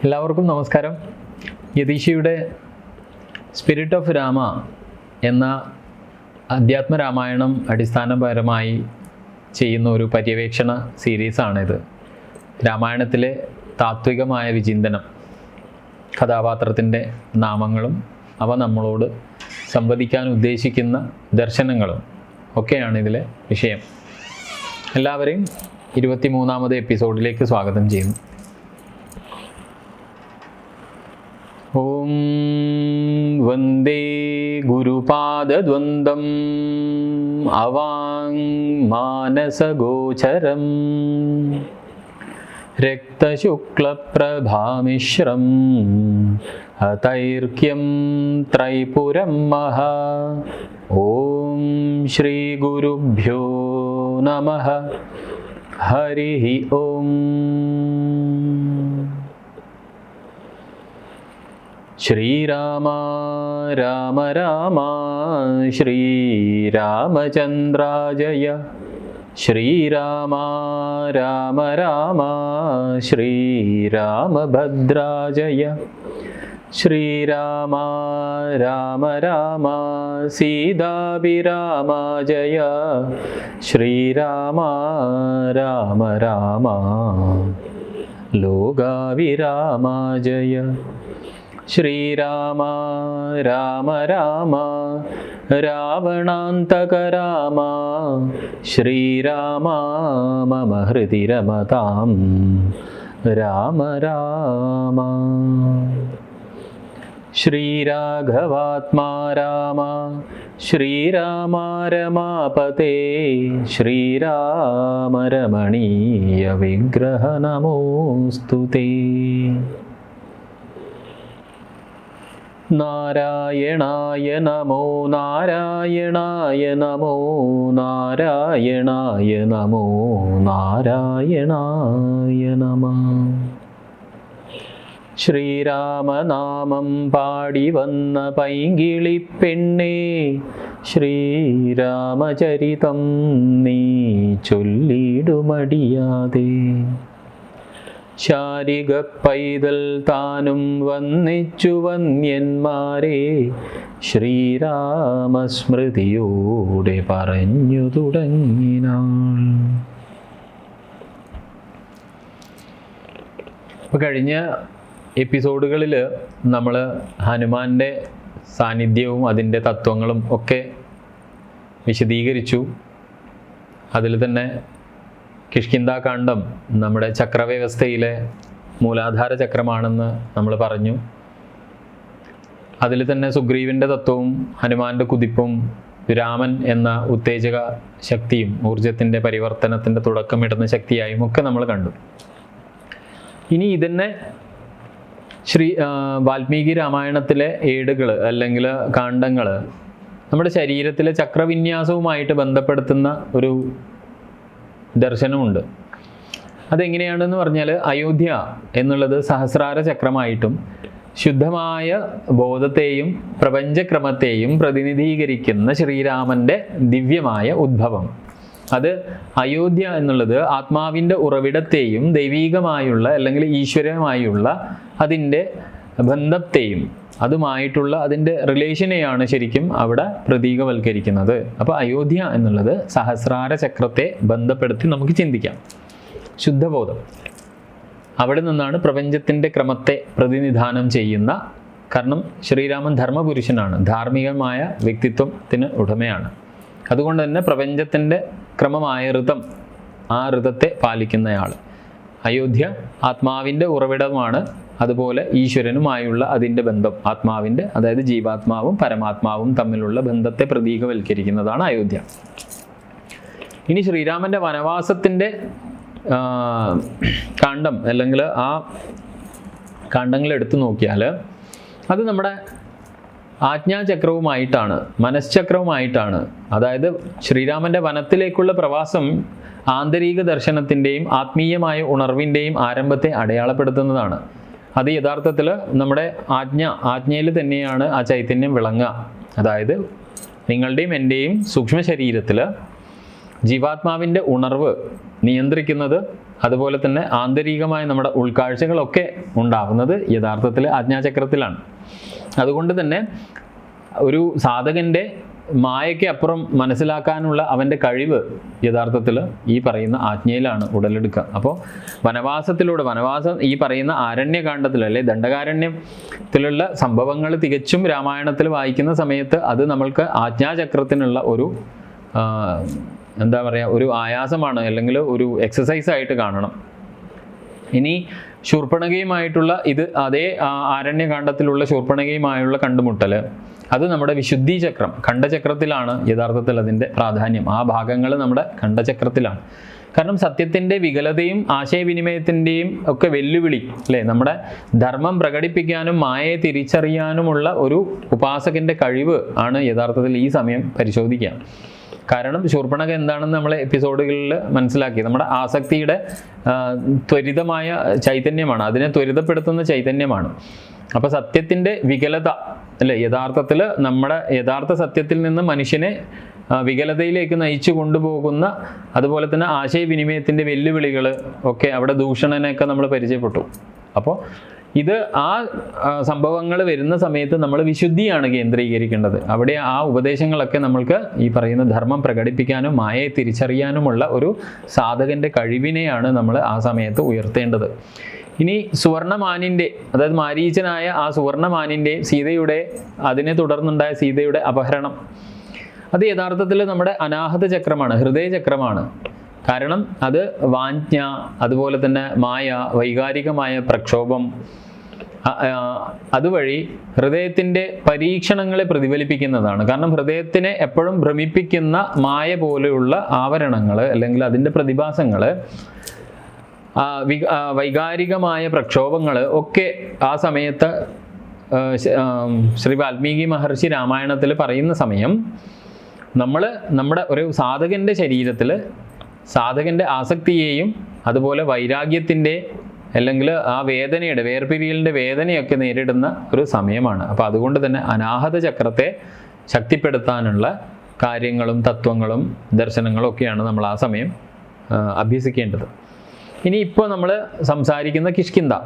എല്ലാവർക്കും നമസ്കാരം. യതീഷയുടെ spirit of Rama എന്ന അധ്യാത്മരാമായണം അടിസ്ഥാനപരമായി ചെയ്യുന്ന ഒരു പര്യവേക്ഷണ സീരീസാണിത്. രാമായണത്തിലെ താത്വികമായ വിചിന്തനം, കഥാപാത്രത്തിൻ്റെ നാമങ്ങളും അവ നമ്മളോട് സംവദിക്കാൻ ഉദ്ദേശിക്കുന്ന ദർശനങ്ങളും ഒക്കെയാണ് ഇതിലെ വിഷയം. എല്ലാവരെയും 23ാമത് എപ്പിസോഡിലേക്ക് സ്വാഗതം ചെയ്യുന്നു. ഓം വന്ദേ ഗുരുപാദദ്വന്ദ്വം അവാങ് മാനസഗോചരം രക്തശുക്ലപ്രഭാമിശ്രം അതൈർക്യം ത്രൈപുരം മഹാ. ഓം ശ്രീ ഗുരുഭ്യോ നമഃ. ഹരി ഓം. ശ്രീരാമ രാമ രാമ ശ്രീരാമചന്ദ്രാജയ. ശ്രീരാമ രാമ രാമ ശ്രീരാമഭദ്രാജയ. ശ്രീരാമ രാമ രാമ സീതാഭിരാമജയ. ശ്രീരാമ രാമ രാമ ലോകാവിരാമജയ. ശ്രീരാമ രാമ രാമ രാവണാന്തക രാമ. ശ്രീരാമ മമ ഹൃദി രമതാം രാമ രാമ. ശ്രീരാഘവാത്മാ രാമ ശ്രീരാമ രമാപതേ. ശ്രീരാമ രമണീയ വിഗ്രഹ നമോസ്തുതേ. നാരായണായ നമോ നാരായണായ നമോ നാരായണായ നമോ നാരായണായ നമഃ. ശ്രീരാമനാമം പാടി വന്ന പൈങ്കിളിപ്പെണ്ണേ, ശ്രീരാമചരിതം നീ ചൊല്ലിടുമടിയാതെ. ശാരിക പൈതൽ താനും വന്നിച്ചു വന്യന്മാരെ, ശ്രീരാമസ്മൃതിയോടെ പറഞ്ഞു തുടങ്ങിനാൾ. അപ്പോൾ കഴിഞ്ഞ എപ്പിസോഡുകളിൽ നമ്മൾ ഹനുമാൻ്റെ സാന്നിധ്യവും അതിൻ്റെ തത്വങ്ങളും ഒക്കെ വിശദീകരിച്ചു. അതിൽ തന്നെ കിഷ്കിന്ധാകാന്ഡം നമ്മുടെ ചക്രവ്യവസ്ഥയിലെ മൂലാധാര ചക്രമാണെന്ന് നമ്മൾ പറഞ്ഞു. അതിൽ തന്നെ സുഗ്രീവിൻ്റെ തത്വവും ഹനുമാൻ്റെ കുതിപ്പും രാമൻ എന്ന ഉത്തേജക ശക്തിയും ഊർജത്തിൻ്റെ പരിവർത്തനത്തിൻ്റെ തുടക്കമിടുന്ന ശക്തിയായും ഒക്കെ നമ്മൾ കണ്ടു. ഇനി ഇതിനെ വാൽമീകി രാമായണത്തിലെ ഏടുകൾ അല്ലെങ്കിൽ കാണ്ഡങ്ങൾ നമ്മുടെ ശരീരത്തിലെ ചക്രവിന്യാസവുമായിട്ട് ബന്ധപ്പെടുത്തുന്ന ഒരു ദർശനമുണ്ട്. അതെങ്ങനെയാണെന്ന് പറഞ്ഞാൽ, അയോധ്യ എന്നുള്ളത് സഹസ്രാര ചക്രമായിട്ടും ശുദ്ധമായ ബോധത്തെയും പ്രപഞ്ചക്രമത്തെയും പ്രതിനിധീകരിക്കുന്ന ശ്രീരാമൻ്റെ ദിവ്യമായ ഉദ്ഭവം. അത് അയോധ്യ എന്നുള്ളത് ആത്മാവിൻ്റെ ഉറവിടത്തെയും ദൈവീകമായുള്ള അല്ലെങ്കിൽ ഈശ്വരമായുള്ള അതിൻ്റെ ബന്ധത്തെയും അതുമായിട്ടുള്ള അതിൻ്റെ റിലേഷനെയാണ് ശരിക്കും അവിടെ പ്രതീകവൽക്കരിക്കുന്നത്. അപ്പോൾ അയോധ്യ എന്നുള്ളത് സഹസ്രാര ചക്രത്തെ ബന്ധപ്പെടുത്തി നമുക്ക് ചിന്തിക്കാം. ശുദ്ധബോധം അവിടെ നിന്നാണ് പ്രപഞ്ചത്തിൻ്റെ ക്രമത്തെ പ്രതിനിധാനം ചെയ്യുന്ന. കാരണം ശ്രീരാമൻ ധർമ്മപുരുഷനാണ്, ധാർമ്മികമായ വ്യക്തിത്വത്തിന് ഉടമയാണ്. അതുകൊണ്ട് തന്നെ പ്രപഞ്ചത്തിൻ്റെ ക്രമമായ ഋതം, ആ ഋതത്തെ പാലിക്കുന്നയാൾ. അയോധ്യ ആത്മാവിൻ്റെ ഉറവിടമാണ്. അതുപോലെ ഈശ്വരനുമായുള്ള അതിൻ്റെ ബന്ധം, ആത്മാവിൻ്റെ അതായത് ജീവാത്മാവും പരമാത്മാവും തമ്മിലുള്ള ബന്ധത്തെ പ്രതീകവൽക്കരിക്കുന്നതാണ് അയോധ്യ. ഇനി ശ്രീരാമൻ്റെ വനവാസത്തിൻ്റെ കാണ്ഡം അല്ലെങ്കിൽ ആ കാണ്ഡങ്ങൾ എടുത്തു നോക്കിയാൽ അത് നമ്മുടെ ആജ്ഞാചക്രവുമായിട്ടാണ്, മനഃചക്രവുമായിട്ടാണ്. അതായത് ശ്രീരാമൻ്റെ വനത്തിലേക്കുള്ള പ്രവാസം ആന്തരിക ദർശനത്തിൻ്റെയും ആത്മീയമായ ഉണർവിൻ്റെയും ആരംഭത്തെ അടയാളപ്പെടുത്തുന്നതാണ്. അത് യഥാർത്ഥത്തിൽ നമ്മുടെ ആജ്ഞയിൽ തന്നെയാണ് ആ ചൈതന്യം വിളങ്ങുക. അതായത് നിങ്ങളുടെയും എൻ്റെയും സൂക്ഷ്മ ശരീരത്തിൽ ജീവാത്മാവിൻ്റെ ഉണർവ് നിയന്ത്രിക്കുന്നത് അതുപോലെ തന്നെ ആന്തരികമായ നമ്മുടെ ഉൾക്കാഴ്ചകളൊക്കെ ഉണ്ടാകുന്നത് യഥാർത്ഥത്തിൽ ആജ്ഞാചക്രത്തിലാണ്. അതുകൊണ്ട് തന്നെ ഒരു സാധകൻ്റെ മായയ്ക്ക് അപ്പുറം മനസ്സിലാക്കാനുള്ള അവൻ്റെ കഴിവ് യഥാർത്ഥത്തിൽ ഈ പറയുന്ന ആജ്ഞയിലാണ് ഉടലെടുക്കുക. അപ്പോൾ വനവാസം ഈ പറയുന്ന ആരണ്യകാണ്ഡത്തിൽ അല്ലെ ദണ്ഡകാരണ്യത്തിലുള്ള സംഭവങ്ങൾ തികച്ചും രാമായണത്തിൽ വായിക്കുന്ന സമയത്ത് അത് നമ്മൾക്ക് ആജ്ഞാചക്രത്തിനുള്ള ഒരു എന്താ പറയുക, ഒരു ആയാസമാണ്, അല്ലെങ്കിൽ ഒരു എക്സസൈസ് ആയിട്ട് കാണണം. ഇനി ശൂർപ്പണഖയുമായിട്ടുള്ള അതേ ആരണ്യകാണ്ഡത്തിലുള്ള ശൂർപ്പണഖയുമായുള്ള കണ്ടുമുട്ടൽ, അത് നമ്മുടെ വിശുദ്ധി ചക്രം ഖണ്ഡചക്രത്തിലാണ് യഥാർത്ഥത്തിൽ അതിൻ്റെ പ്രാധാന്യം. ആ ഭാഗങ്ങൾ നമ്മുടെ ഖണ്ഡചക്രത്തിലാണ്. കാരണം സത്യത്തിൻ്റെ വികലതയും ആശയവിനിമയത്തിൻ്റെയും ഒക്കെ വെല്ലുവിളി അല്ലേ, നമ്മുടെ ധർമ്മം പ്രകടിപ്പിക്കാനും മായയെ തിരിച്ചറിയാനുമുള്ള ഒരു ഉപാസകൻ്റെ കഴിവ് ആണ് യഥാർത്ഥത്തിൽ ഈ സമയം പരിശോധിക്കുക. കാരണം ശൂർപ്പണഖ എന്താണെന്ന് നമ്മൾ എപ്പിസോഡുകളിൽ മനസ്സിലാക്കി. നമ്മുടെ ആസക്തിയുടെ ത്വരിതമായ ചൈതന്യമാണ്, അതിനെ ത്വരിതപ്പെടുത്തുന്ന ചൈതന്യമാണ്. അപ്പോൾ സത്യത്തിൻ്റെ വികലത അല്ലേ, യഥാർത്ഥത്തിൽ നമ്മുടെ യഥാർത്ഥ സത്യത്തിൽ നിന്ന് മനുഷ്യനെ വികലതയിലേക്ക് നയിച്ചു കൊണ്ടുപോകുന്ന, അതുപോലെ തന്നെ ആശയവിനിമയത്തിൻ്റെ വെല്ലുവിളികൾ ഒക്കെ, അവിടെ ദൂഷണനൊക്കെ നമ്മൾ പരിചയപ്പെട്ടു. അപ്പോൾ ഇത് ആ സംഭവങ്ങൾ വരുന്ന സമയത്ത് നമ്മൾ വിശുദ്ധിയാണ് കേന്ദ്രീകരിക്കേണ്ടത്. അവിടെ ആ ഉപദേശങ്ങളൊക്കെ നമ്മൾക്ക് ഈ പറയുന്ന ധർമ്മം പ്രകടിപ്പിക്കാനും മായയെ തിരിച്ചറിയാനുമുള്ള ഒരു സാധകൻ്റെ കഴിവിനെയാണ് നമ്മൾ ആ സമയത്ത് ഉയർത്തേണ്ടത്. ഇനി സുവർണമാനിൻ്റെ, അതായത് മാരീചനായ ആ സുവർണമാനിൻ്റെ സീതയുടെ, അതിനെ തുടർന്നുണ്ടായ സീതയുടെ അപഹരണം, അത് യഥാർത്ഥത്തിൽ നമ്മുടെ അനാഹത ചക്രമാണ്, ഹൃദയചക്രമാണ്. കാരണം അത് വാഞ്ഛ, അതുപോലെ തന്നെ മായ, വൈകാരികമായ പ്രക്ഷോഭം, അതുവഴി ഹൃദയത്തിൻ്റെ പരീക്ഷണങ്ങളെ പ്രതിഫലിപ്പിക്കുന്നതാണ്. കാരണം ഹൃദയത്തിനെ എപ്പോഴും ഭ്രമിപ്പിക്കുന്ന മായ പോലെയുള്ള ആവരണങ്ങൾ അല്ലെങ്കിൽ അതിൻ്റെ പ്രതിഭാസങ്ങൾ, വൈകാരികമായ പ്രക്ഷോഭങ്ങൾ ഒക്കെ ആ സമയത്ത് ശ്രീ വാൽമീകി മഹർഷി രാമായണത്തിൽ പറയുന്ന സമയം നമ്മൾ നമ്മുടെ ഒരു സാധകൻ്റെ ശരീരത്തിൽ സാധകൻ്റെ ആസക്തിയെയും അതുപോലെ വൈരാഗ്യത്തിൻ്റെ അല്ലെങ്കിൽ ആ വേദനയുടെ വേർപിരിയലിൻ്റെ വേദനയൊക്കെ നേരിടുന്ന ഒരു സമയമാണ്. അപ്പോൾ അതുകൊണ്ട് തന്നെ അനാഹത ചക്രത്തെ ശക്തിപ്പെടുത്താനുള്ള കാര്യങ്ങളും തത്വങ്ങളും ദർശനങ്ങളും ഒക്കെയാണ് നമ്മൾ ആ സമയം അഭ്യസിക്കേണ്ടത്. ഇനി ഇപ്പോൾ നമ്മൾ സംസാരിക്കുന്ന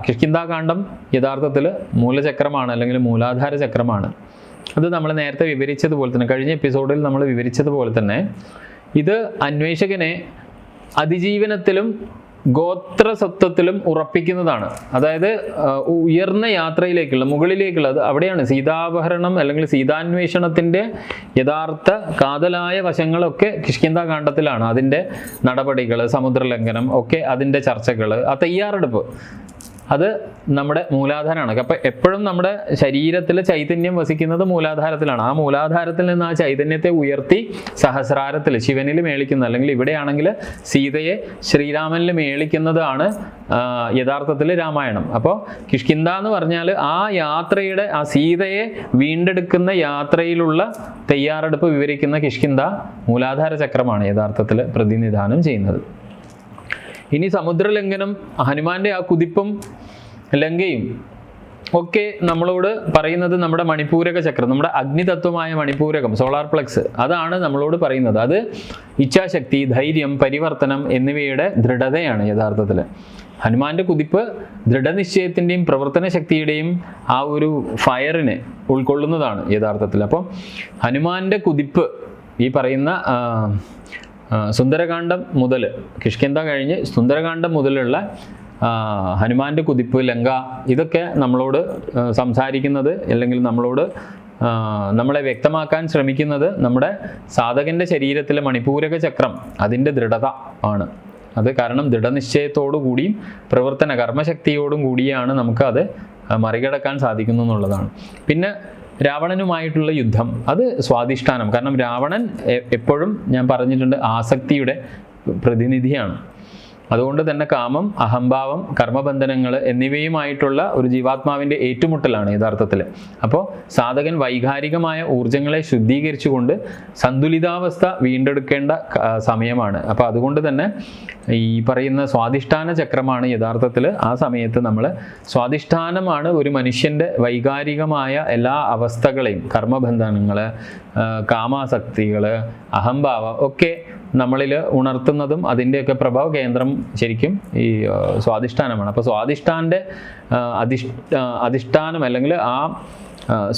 കിഷ്കിന്ധാകാന്ഡം യഥാർത്ഥത്തിൽ മൂലചക്രമാണ്, അല്ലെങ്കിൽ മൂലാധാര ചക്രമാണ്. അത് നമ്മൾ നേരത്തെ വിവരിച്ചതുപോലെ തന്നെ, കഴിഞ്ഞ എപ്പിസോഡിൽ നമ്മൾ വിവരിച്ചതുപോലെ തന്നെ, ഇത് അന്വേഷകനെ അതിജീവനത്തിലും ഗോത്രസത്വത്തിലും ഉറപ്പിക്കുന്നതാണ്. അതായത് ഉയർന്ന യാത്രയിലേക്കുള്ള, മുകളിലേക്കുള്ള, അവിടെയാണ് സീതാപഹരണം അല്ലെങ്കിൽ സീതാന്വേഷണത്തിൻ്റെ യഥാർത്ഥ കാതലായ വശങ്ങളൊക്കെ കിഷ്കിന്ധാകാന്ഡത്തിലാണ്. അതിൻ്റെ നടപടികൾ, സമുദ്രലംഘനം ഒക്കെ, അതിൻ്റെ ചർച്ചകൾ, ആ തയ്യാറെടുപ്പ്, അത് നമ്മുടെ മൂലാധാരമാണ്. അപ്പം എപ്പോഴും നമ്മുടെ ശരീരത്തിൽ ചൈതന്യം വസിക്കുന്നത് മൂലാധാരത്തിലാണ്. ആ മൂലാധാരത്തിൽ നിന്ന് ആ ചൈതന്യത്തെ ഉയർത്തി സഹസ്രാരത്തിൽ ശിവനിൽ മേളിക്കുന്ന, അല്ലെങ്കിൽ ഇവിടെയാണെങ്കിൽ സീതയെ ശ്രീരാമനിൽ മേളിക്കുന്നതാണ് യഥാർത്ഥത്തിൽ രാമായണം. അപ്പോൾ കിഷ്കിന്ധ എന്ന് പറഞ്ഞാൽ ആ യാത്രയുടെ, ആ സീതയെ വീണ്ടെടുക്കുന്ന യാത്രയിലുള്ള തയ്യാറെടുപ്പ് വിവരിക്കുന്ന കിഷ്കിന്ധ മൂലാധാര ചക്രമാണ് യഥാർത്ഥത്തിൽ പ്രതിനിധാനം ചെയ്യുന്നത്. ഇനി സമുദ്രലംഘനം, ഹനുമാന്റെ ആ കുതിപ്പും ലങ്കയും ഒക്കെ നമ്മളോട് പറയുന്നത് നമ്മുടെ മണിപൂരക ചക്രം, നമ്മുടെ അഗ്നിതത്വമായ മണിപൂരകം, സോളാർ പ്ലക്സ്, അതാണ് നമ്മളോട് പറയുന്നത്. അത് ഇച്ഛാശക്തി, ധൈര്യം, പരിവർത്തനം എന്നിവയുടെ ദൃഢതയാണ് യഥാർത്ഥത്തിൽ. ഹനുമാന്റെ കുതിപ്പ് ദൃഢനിശ്ചയത്തിൻ്റെയും പ്രവർത്തന ശക്തിയുടെയും ആ ഒരു ഫയറിനെ ഉൾക്കൊള്ളുന്നതാണ് യഥാർത്ഥത്തിൽ. അപ്പം ഹനുമാന്റെ കുതിപ്പ് ഈ പറയുന്ന സുന്ദരകാന്ഡം മുതൽ, കിഷ്കിന്ധ കഴിഞ്ഞ് സുന്ദരകാന്ഡം മുതലുള്ള ഹനുമാന്റെ കുതിപ്പ്, ലങ്ക, ഇതൊക്കെ നമ്മളോട് സംസാരിക്കുന്നത് അല്ലെങ്കിൽ നമ്മളെ വ്യക്തമാക്കാൻ ശ്രമിക്കുന്നത് നമ്മുടെ സാധകന്റെ ശരീരത്തിലെ മണിപൂരക ചക്രം, അതിൻ്റെ ദൃഢത ആണ്. അത് കാരണം ദൃഢനിശ്ചയത്തോടു കൂടിയും പ്രവർത്തന കർമ്മശക്തിയോടും കൂടിയാണ് നമുക്ക് അത് മറികടക്കാൻ സാധിക്കുന്നു എന്നുള്ളതാണ്. പിന്നെ രാവണനുമായിട്ടുള്ള യുദ്ധം, അത് സ്വാധിഷ്ഠാനം. കാരണം രാവണൻ എപ്പോഴും ഞാൻ പറഞ്ഞിട്ടുണ്ട് ആസക്തിയുടെ പ്രതിനിധിയാണ്. അതുകൊണ്ട് തന്നെ കാമം, അഹംഭാവം, കർമ്മബന്ധനങ്ങൾ എന്നിവയുമായിട്ടുള്ള ഒരു ജീവാത്മാവിൻ്റെ ഏറ്റുമുട്ടലാണ് യഥാർത്ഥത്തിൽ. അപ്പോൾ സാധകൻ വൈകാരികമായ ഊർജങ്ങളെ ശുദ്ധീകരിച്ചുകൊണ്ട് സന്തുലിതാവസ്ഥ വീണ്ടെടുക്കേണ്ട സമയമാണ്. അപ്പോൾ അതുകൊണ്ട് തന്നെ ഈ പറയുന്ന സ്വാധിഷ്ഠാന ചക്രമാണ് യഥാർത്ഥത്തിൽ ആ സമയത്ത് നമ്മൾ, സ്വാധിഷ്ഠാനമാണ് ഒരു മനുഷ്യൻ്റെ വൈകാരികമായ എല്ലാ അവസ്ഥകളെയും, കർമ്മബന്ധനങ്ങൾ, കാമാസക്തികൾ, അഹംഭാവം ഒക്കെ നമ്മളിൽ ഉണർത്തുന്നതും അതിൻ്റെയൊക്കെ പ്രഭവ കേന്ദ്രം ശരിക്കും ഈ സ്വാധിഷ്ഠാനമാണ്. അപ്പോൾ സ്വാധിഷ്ഠാൻ്റെ അധിഷ്ഠാനം അല്ലെങ്കിൽ ആ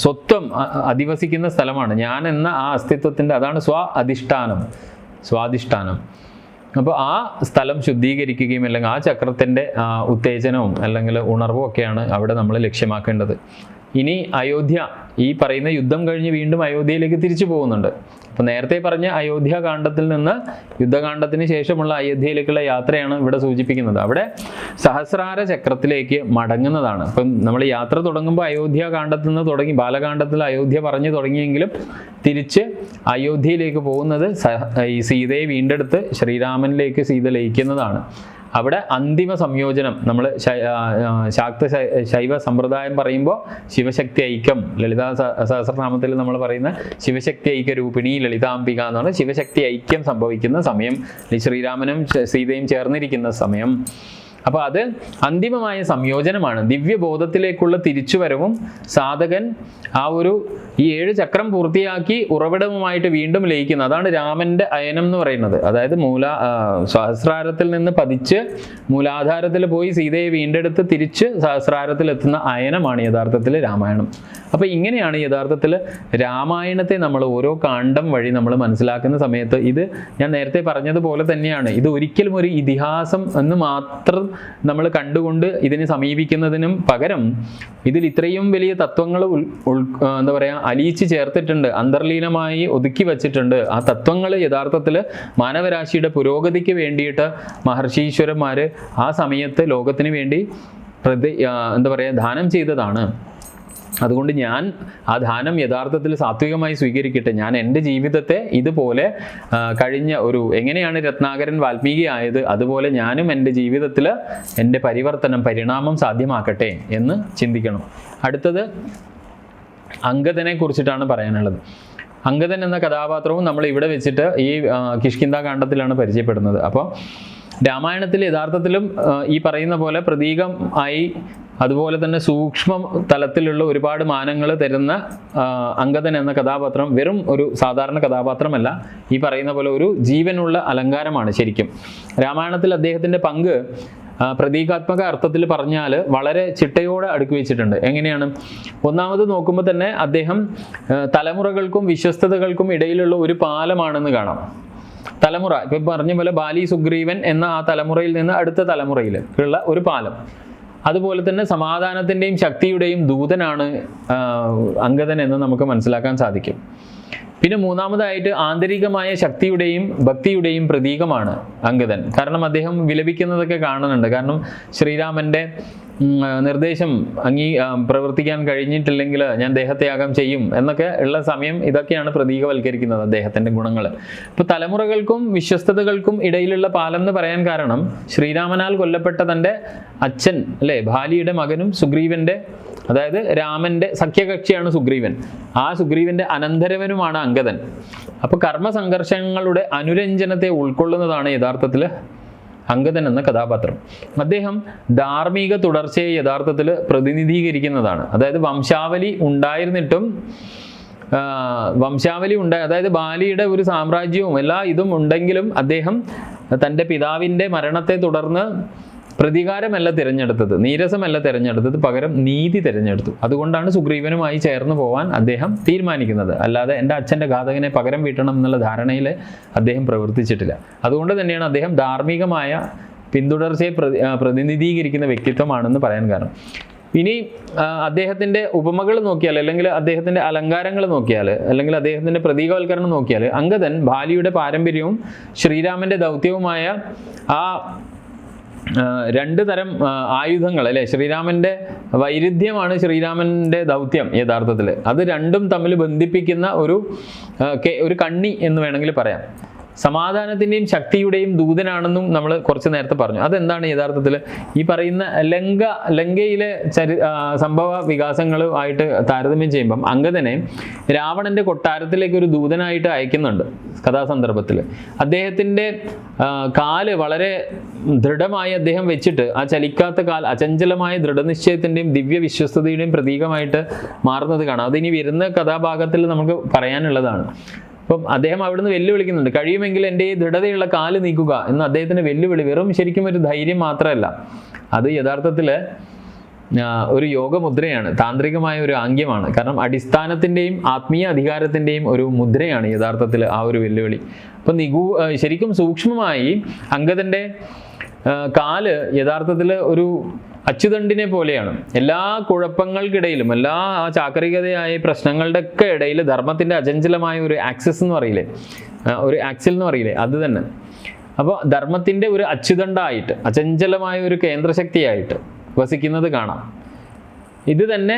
സ്വത്വം അധിവസിക്കുന്ന സ്ഥലമാണ് ഞാൻ എന്ന ആ അസ്തിത്വത്തിൻ്റെ, അതാണ് സ്വാധിഷ്ഠാനം. അപ്പോൾ ആ സ്ഥലം ശുദ്ധീകരിക്കുകയും അല്ലെങ്കിൽ ആ ചക്രത്തിൻ്റെ ഉത്തേജനവും അല്ലെങ്കിൽ ഉണർവും ഒക്കെയാണ് അവിടെ നമ്മൾ ലക്ഷ്യമാക്കേണ്ടത്. ഇനി അയോധ്യ, ഈ പറയുന്ന യുദ്ധം കഴിഞ്ഞ് വീണ്ടും അയോധ്യയിലേക്ക് തിരിച്ചു പോകുന്നുണ്ട്. അപ്പോൾ നേരത്തെ പറഞ്ഞ അയോധ്യാകാന്ഡത്തിൽ നിന്ന് യുദ്ധകാന്ഡത്തിന് ശേഷമുള്ള അയോധ്യയിലേക്കുള്ള യാത്രയാണ് ഇവിടെ സൂചിപ്പിക്കുന്നത്. അവിടെ സഹസ്രാര ചക്രത്തിലേക്ക് മടങ്ങുന്നതാണ്. അപ്പം നമ്മൾ യാത്ര തുടങ്ങുമ്പോൾ അയോധ്യാകാന്ഡത്തിൽ നിന്ന് തുടങ്ങി, ബാലകാന്ഡത്തിൽ അയോധ്യ പറഞ്ഞു തുടങ്ങിയെങ്കിലും തിരിച്ച് അയോധ്യയിലേക്ക് പോകുന്നത് ഈ സീതയെ വീണ്ടെടുത്ത് ശ്രീരാമനിലേക്ക് സീത ലയിക്കുന്നതാണ്. അവിടെ അന്തിമ സംയോജനം, നമ്മൾ ശാക്ത ശൈവ സമ്പ്രദായം പറയുമ്പോൾ ശിവശക്തി ഐക്യം, ലളിതാ സഹസ്രനാമത്തിൽ നമ്മൾ പറയുന്ന ശിവശക്തി ഐക്യ രൂപിണി ലളിതാംബിക എന്നാണ്. ശിവശക്തി ഐക്യം സംഭവിക്കുന്ന സമയം, ശ്രീരാമനും സീതയും ചേർന്നിരിക്കുന്ന സമയം. അപ്പോൾ അത് അന്തിമമായ സംയോജനമാണ്. ദിവ്യബോധത്തിലേക്കുള്ള തിരിച്ചുവരവും സാധകൻ ആ ഒരു ഈ 7 ചക്രം പൂർത്തിയാക്കി ഉറവിടവുമായിട്ട് വീണ്ടും ലയിക്കുന്നത്. അതാണ് രാമൻ്റെ അയനം എന്ന് പറയുന്നത്. അതായത് സഹസ്രാരത്തിൽ നിന്ന് പതിച്ച് മൂലാധാരത്തിൽ പോയി സീതയെ വീണ്ടെടുത്ത് തിരിച്ച് സഹസ്രാരത്തിൽ എത്തുന്ന അയനമാണ് യഥാർത്ഥത്തിൽ രാമായണം. അപ്പോൾ ഇങ്ങനെയാണ് യഥാർത്ഥത്തിൽ രാമായണത്തെ നമ്മൾ ഓരോ കാണ്ഡം വഴി നമ്മൾ മനസ്സിലാക്കുന്ന സമയത്ത് ഇത് ഞാൻ നേരത്തെ പറഞ്ഞതുപോലെ തന്നെയാണ്. ഇത് ഒരിക്കലും ഒരു ഇതിഹാസം എന്ന് മാത്രം നമ്മൾ കണ്ടുകൊണ്ട് ഇതിനെ സമീപിക്കുന്നതിനും പകരം ഇതിൽ ഇത്രയും വലിയ തത്വങ്ങൾ എന്താ പറയുക അലിയിച്ച് ചേർത്തിട്ടുണ്ട്, അന്തർലീനമായി ഒതുക്കി വച്ചിട്ടുണ്ട്. ആ തത്വങ്ങൾ യഥാർത്ഥത്തിൽ മാനവരാശിയുടെ പുരോഗതിക്ക് വേണ്ടിയിട്ട് മഹർഷീശ്വരന്മാർ ആ സമയത്ത് ലോകത്തിന് വേണ്ടി എന്താ പറയുക ദാനം ചെയ്തതാണ്. അതുകൊണ്ട് ഞാൻ ആ ദാനം യഥാർത്ഥത്തിൽ സാത്വികമായി സ്വീകരിക്കട്ടെ. ഞാൻ എൻ്റെ ജീവിതത്തെ ഇതുപോലെ കഴിഞ്ഞ എങ്ങനെയാണ് രത്നാകരൻ വാൽമീകി ആയത് അതുപോലെ ഞാനും എൻ്റെ ജീവിതത്തിൽ എൻ്റെ പരിണാമം സാധ്യമാക്കട്ടെ എന്ന് ചിന്തിക്കണം. അടുത്തത് അംഗദനെ കുറിച്ചിട്ടാണ് പറയാനുള്ളത്. അംഗദൻ എന്ന കഥാപാത്രവും നമ്മൾ ഇവിടെ വെച്ചിട്ട് ഈ കിഷ്കിന്ധാകാന്ഡത്തിലാണ് പരിചയപ്പെടുന്നത്. അപ്പോൾ രാമായണത്തിൽ യഥാർത്ഥത്തിലും ഈ പറയുന്ന പോലെ പ്രതീകം ആയി അതുപോലെ തന്നെ സൂക്ഷ്മ തലത്തിലുള്ള ഒരുപാട് മാനങ്ങൾ തരുന്ന അംഗദൻ എന്ന കഥാപാത്രം വെറും ഒരു സാധാരണ കഥാപാത്രമല്ല, ഈ പറയുന്ന പോലെ ഒരു ജീവനുള്ള അലങ്കാരമാണ് ശരിക്കും. രാമായണത്തിൽ അദ്ദേഹത്തിൻ്റെ പങ്ക് പ്രതീകാത്മക അർത്ഥത്തിൽ പറഞ്ഞാൽ വളരെ ചിട്ടയോടെ അടുക്കി വെച്ചിട്ടുണ്ട്. എങ്ങനെയാണ്? ഒന്നാമത് നോക്കുമ്പോൾ തന്നെ അദ്ദേഹം തലമുറകൾക്കും വിശ്വസ്തതകൾക്കും ഇടയിലുള്ള ഒരു പാലമാണെന്ന് കാണാം. തലമുറ ഇപ്പം പറഞ്ഞ പോലെ ബാലി സുഗ്രീവൻ എന്ന ആ തലമുറയിൽ നിന്ന് അടുത്ത തലമുറയിൽ ഉള്ള ഒരു പാലം. അതുപോലെ തന്നെ സമാധാനത്തിൻ്റെയും ശക്തിയുടെയും ദൂതനാണ് അംഗദൻ എന്ന് നമുക്ക് മനസ്സിലാക്കാൻ സാധിക്കും. പിന്നെ മൂന്നാമതായിട്ട് ആന്തരികമായ ശക്തിയുടെയും ഭക്തിയുടെയും പ്രതീകമാണ് അംഗദൻ. കാരണം അദ്ദേഹം വിലപിക്കുന്നതൊക്കെ കാണുന്നുണ്ട്. കാരണം ശ്രീരാമൻ്റെ നിർദ്ദേശം പ്രവർത്തിക്കാൻ കഴിഞ്ഞിട്ടില്ലെങ്കിൽ ഞാൻ ദേഹത്യാഗം ചെയ്യും എന്നൊക്കെ ഉള്ള സമയം ഇതൊക്കെയാണ് പ്രതീകവൽക്കരിക്കുന്നത് അദ്ദേഹത്തിൻ്റെ ഗുണങ്ങൾ. ഇപ്പോൾ തലമുറകൾക്കും വിശ്വസ്തതകൾക്കും ഇടയിലുള്ള പാലം എന്ന് പറയാൻ കാരണം ശ്രീരാമനാൽ കൊല്ലപ്പെട്ട തൻ്റെ അച്ഛൻ അല്ലേ, ബാലിയുടെ മകനും സുഗ്രീവൻ്റെ, അതായത് രാമൻ്റെ സഖ്യകക്ഷിയാണ് സുഗ്രീവൻ. ആ സുഗ്രീവൻ്റെ അനന്തരവനുമാണ് അംഗദൻ. അപ്പോൾ കർമ്മസംഘർഷങ്ങളുടെ അനുരഞ്ജനത്തെ ഉൾക്കൊള്ളുന്നതാണ് യഥാർത്ഥത്തിൽ അംഗദൻ എന്ന കഥാപാത്രം. അദ്ദേഹം ധാർമ്മിക തുടർച്ചയെ യഥാർത്ഥത്തിൽ പ്രതിനിധീകരിക്കുന്നതാണ്. അതായത് വംശാവലി ഉണ്ടായിരുന്നിട്ടും അതായത് ബാലിയുടെ ഒരു സാമ്രാജ്യവും എല്ലാ ഇതും ഉണ്ടെങ്കിലും അദ്ദേഹം തൻ്റെ പിതാവിൻ്റെ മരണത്തെ തുടർന്ന് പ്രതികാരമല്ല തിരഞ്ഞെടുത്തത്, നീരസമല്ല തിരഞ്ഞെടുത്തത്, പകരം നീതി തിരഞ്ഞെടുത്തു. അതുകൊണ്ടാണ് സുഗ്രീവനുമായി ചേർന്ന് പോകാൻ അദ്ദേഹം തീരുമാനിക്കുന്നത്. അല്ലാതെ എൻ്റെ അച്ഛൻ്റെ ഘാതകനെ പകരം വീട്ടണം എന്നുള്ള ധാരണയിൽ അദ്ദേഹം പ്രവർത്തിച്ചിട്ടില്ല. അതുകൊണ്ട് തന്നെയാണ് അദ്ദേഹം ധാർമ്മികമായ പിന്തുടർച്ചയെ പ്രതിനിധീകരിക്കുന്ന വ്യക്തിത്വമാണെന്ന് പറയാൻ കാരണം. ഇനി അദ്ദേഹത്തിൻ്റെ ഉപമകൾ നോക്കിയാൽ, അല്ലെങ്കിൽ അദ്ദേഹത്തിൻ്റെ അലങ്കാരങ്ങൾ നോക്കിയാൽ, അല്ലെങ്കിൽ അദ്ദേഹത്തിൻ്റെ പ്രതീകവൽക്കരണം നോക്കിയാൽ, അംഗദൻ ബാലിയുടെ പാരമ്പര്യവും ശ്രീരാമൻ്റെ ദൗത്യവുമായ ആ 2 തരം ആയുധങ്ങൾ അല്ലേ, ശ്രീരാമൻ്റെ വൈരുദ്ധ്യമാണ് ശ്രീരാമൻ്റെ ദൗത്യം യഥാർത്ഥത്തിൽ. അത് രണ്ടും തമ്മിൽ ബന്ധിപ്പിക്കുന്ന ഒരു കണ്ണി എന്ന് വേണമെങ്കിൽ പറയാം. സമാധാനത്തിൻ്റെയും ശക്തിയുടെയും ദൂതനാണെന്നും നമ്മൾ കുറച്ച് നേരത്തെ പറഞ്ഞു. അതെന്താണ് യഥാർത്ഥത്തിൽ ഈ പറയുന്ന ലങ്കയിലെ സംഭവ വികാസങ്ങളുമായിട്ട് താരതമ്യം ചെയ്യുമ്പം അംഗദനെ രാവണൻ്റെ കൊട്ടാരത്തിലേക്ക് ഒരു ദൂതനായിട്ട് അയക്കുന്നുണ്ട് കഥാസന്ദർഭത്തിൽ. അദ്ദേഹത്തിൻ്റെ കാല് വളരെ ദൃഢമായി അദ്ദേഹം വെച്ചിട്ട് ആ ചലിക്കാത്ത അചഞ്ചലമായ ദൃഢനിശ്ചയത്തിൻ്റെയും ദിവ്യ വിശ്വസ്തതയുടെയും പ്രതീകമായിട്ട് മാറുന്നത് കാണാം. അതിനി വരുന്ന കഥാഭാഗത്തിൽ നമുക്ക് പറയാനുള്ളതാണ്. അപ്പം അദ്ദേഹം അവിടുന്ന് വെല്ലുവിളിക്കുന്നുണ്ട്, കഴിയുമെങ്കിൽ എൻ്റെ ഈ ദൃഢതയുള്ള കാല് നീക്കുക എന്ന് അദ്ദേഹത്തിൻ്റെ വെല്ലുവിളി വെറും ശരിക്കും ഒരു ധൈര്യം മാത്രമല്ല, അത് യഥാർത്ഥത്തിൽ ഒരു യോഗമുദ്രയാണ്, താന്ത്രികമായ ഒരു ആംഗ്യമാണ്. കാരണം അടിസ്ഥാനത്തിൻ്റെയും ആത്മീയ അധികാരത്തിൻ്റെയും ഒരു മുദ്രയാണ് യഥാർത്ഥത്തിൽ ആ ഒരു വെല്ലുവിളി. അപ്പം ശരിക്കും സൂക്ഷ്മമായി അംഗദൻ്റെ കാല് യഥാർത്ഥത്തിൽ ഒരു അച്ചുതണ്ടിനെ പോലെയാണ്. എല്ലാ കുഴപ്പങ്ങൾക്കിടയിലും, എല്ലാ ആ ചാക്രികതയായ പ്രശ്നങ്ങളുടെ ഒക്കെ ഇടയിൽ ധർമ്മത്തിൻ്റെ അചഞ്ചലമായ ഒരു ആക്സിസ് എന്ന് പറയില്ലേ, ഒരു ആക്സിൽ എന്ന് പറയില്ലേ, അത് തന്നെ. അപ്പോൾ ധർമ്മത്തിൻ്റെ ഒരു അച്ചുതണ്ടായിട്ട്, അചഞ്ചലമായ ഒരു കേന്ദ്രശക്തിയായിട്ട് വസിക്കുന്നത് കാണാം. ഇത് തന്നെ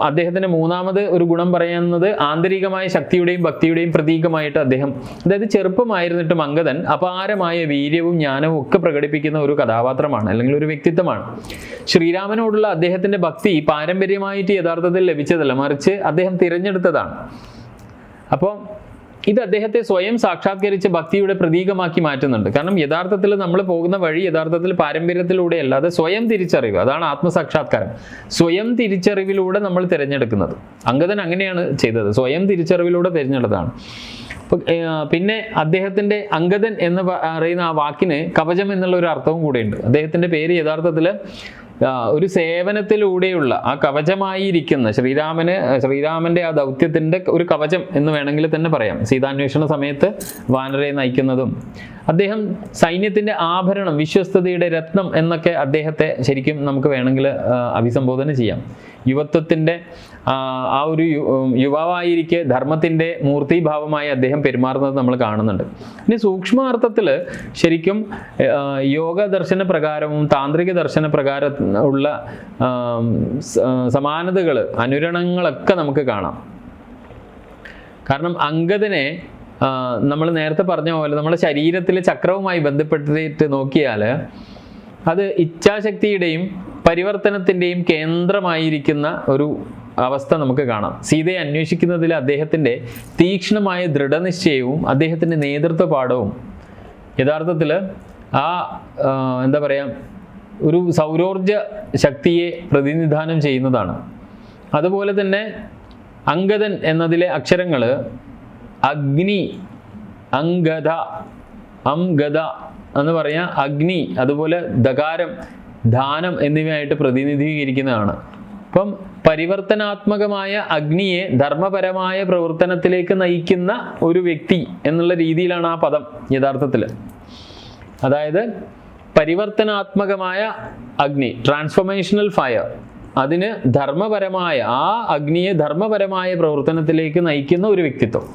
അദ്ദേഹത്തിൻ്റെ മൂന്നാമത് ഒരു ഗുണം പറയുന്നത് ആന്തരികമായ ശക്തിയുടെയും ഭക്തിയുടെയും പ്രതീകമായിട്ട് അദ്ദേഹം, അതായത് ചെറുപ്പമായിരുന്നിട്ടും അംഗദൻ അപാരമായ വീര്യവും ജ്ഞാനവും ഒക്കെ പ്രകടിപ്പിക്കുന്ന ഒരു കഥാപാത്രമാണ്, അല്ലെങ്കിൽ ഒരു വ്യക്തിത്വമാണ്. ശ്രീരാമനോടുള്ള അദ്ദേഹത്തിൻ്റെ ഭക്തി പാരമ്പര്യമായിട്ട് യഥാർത്ഥത്തിൽ ലഭിച്ചതല്ല, മറിച്ച് അദ്ദേഹം തിരഞ്ഞെടുത്തതാണ്. അപ്പോൾ ഇത് അദ്ദേഹത്തെ സ്വയം സാക്ഷാത്കരിച്ച ഭക്തിയുടെ പ്രതീകമാക്കി മാറ്റുന്നുണ്ട്. കാരണം യഥാർത്ഥത്തിൽ നമ്മൾ പോകുന്ന വഴി യഥാർത്ഥത്തിൽ പാരമ്പര്യത്തിലൂടെ അല്ലാതെ സ്വയം തിരിച്ചറിവ്, അതാണ് ആത്മസാക്ഷാത്കാരം. സ്വയം തിരിച്ചറിവിലൂടെ നമ്മൾ തിരഞ്ഞെടുക്കുന്നത്. അംഗദൻ അങ്ങനെയാണ് ചെയ്തത്, സ്വയം തിരിച്ചറിവിലൂടെ തിരഞ്ഞെടുത്തതാണ്. പിന്നെ അദ്ദേഹത്തിൻ്റെ അംഗദൻ എന്ന് പറയുന്ന ആ വാക്കിന് കവചം എന്നുള്ള ഒരു അർത്ഥവും കൂടെയുണ്ട്. അദ്ദേഹത്തിൻ്റെ പേര് യഥാർത്ഥത്തിൽ ഒരു സേവനത്തിലൂടെയുള്ള ആ കവചമായിരിക്കുന്ന ശ്രീരാമൻ്റെ ആ ദൗത്യത്തിൻ്റെ ഒരു കവചം എന്ന് വേണമെങ്കിൽ തന്നെ പറയാം. സീതാന്വേഷണ സമയത്ത് വാനരയെ നയിക്കുന്നതും, അദ്ദേഹം സൈന്യത്തിൻ്റെ ആഭരണം, വിശ്വസ്തതയുടെ രത്നം എന്നൊക്കെ അദ്ദേഹത്തെ ശരിക്കും നമുക്ക് വേണമെങ്കിൽ അഭിസംബോധന ചെയ്യാം. യുവത്വത്തിൻ്റെ ആ ഒരു യുവാവായിരിക്കെ ധർമ്മത്തിൻ്റെ മൂർത്തിഭാവമായി അദ്ദേഹം പെരുമാറുന്നത് നമ്മൾ കാണുന്നുണ്ട്. ഇനി സൂക്ഷ്മാർത്ഥത്തിൽ ശരിക്കും യോഗ ദർശന പ്രകാരവും താന്ത്രിക ദർശന പ്രകാരം ഉള്ള സമാനതകൾ, അനുരണങ്ങളൊക്കെ നമുക്ക് കാണാം. കാരണം അംഗദനെ നമ്മൾ നേരത്തെ പറഞ്ഞ പോലെ നമ്മുടെ ശരീരത്തിലെ ചക്രവുമായി ബന്ധപ്പെട്ടിട്ട് നോക്കിയാൽ അത് ഇച്ഛാശക്തിയുടെയും പരിവർത്തനത്തിൻ്റെയും കേന്ദ്രമായിരിക്കുന്ന ഒരു അവസ്ഥ നമുക്ക് കാണാം. സീതയെ അന്വേഷിക്കുന്നതിൽ അദ്ദേഹത്തിൻ്റെ തീക്ഷ്ണമായ ദൃഢനിശ്ചയവും അദ്ദേഹത്തിൻ്റെ നേതൃത്വ പാഠവും യഥാർത്ഥത്തിൽ ആ എന്താ പറയുക, ഒരു സൗരോർജ ശക്തിയെ പ്രതിനിധാനം ചെയ്യുന്നതാണ്. അതുപോലെ തന്നെ അംഗദൻ എന്നതിലെ അക്ഷരങ്ങൾ അഗ്നി, അംഗദ, അംഗദ എന്ന് പറയാം, അഗ്നി, അതുപോലെ ദകാരം, ധാനം എന്നിവയായിട്ട് പ്രതിനിധീകരിക്കുന്നതാണ്. അപ്പം പരിവർത്തനാത്മകമായ അഗ്നിയെ ധർമ്മപരമായ പ്രവർത്തനത്തിലേക്ക് നയിക്കുന്ന ഒരു വ്യക്തി എന്നുള്ള രീതിയിലാണ് ആ പദം യഥാർത്ഥത്തിൽ. അതായത് പരിവർത്തനാത്മകമായ അഗ്നി, ട്രാൻസ്ഫോർമേഷണൽ ഫയർ, അതിന് ധർമ്മപരമായ, ആ അഗ്നിയെ ധർമ്മപരമായ പ്രവർത്തനത്തിലേക്ക് നയിക്കുന്ന ഒരു വ്യക്തിത്വം.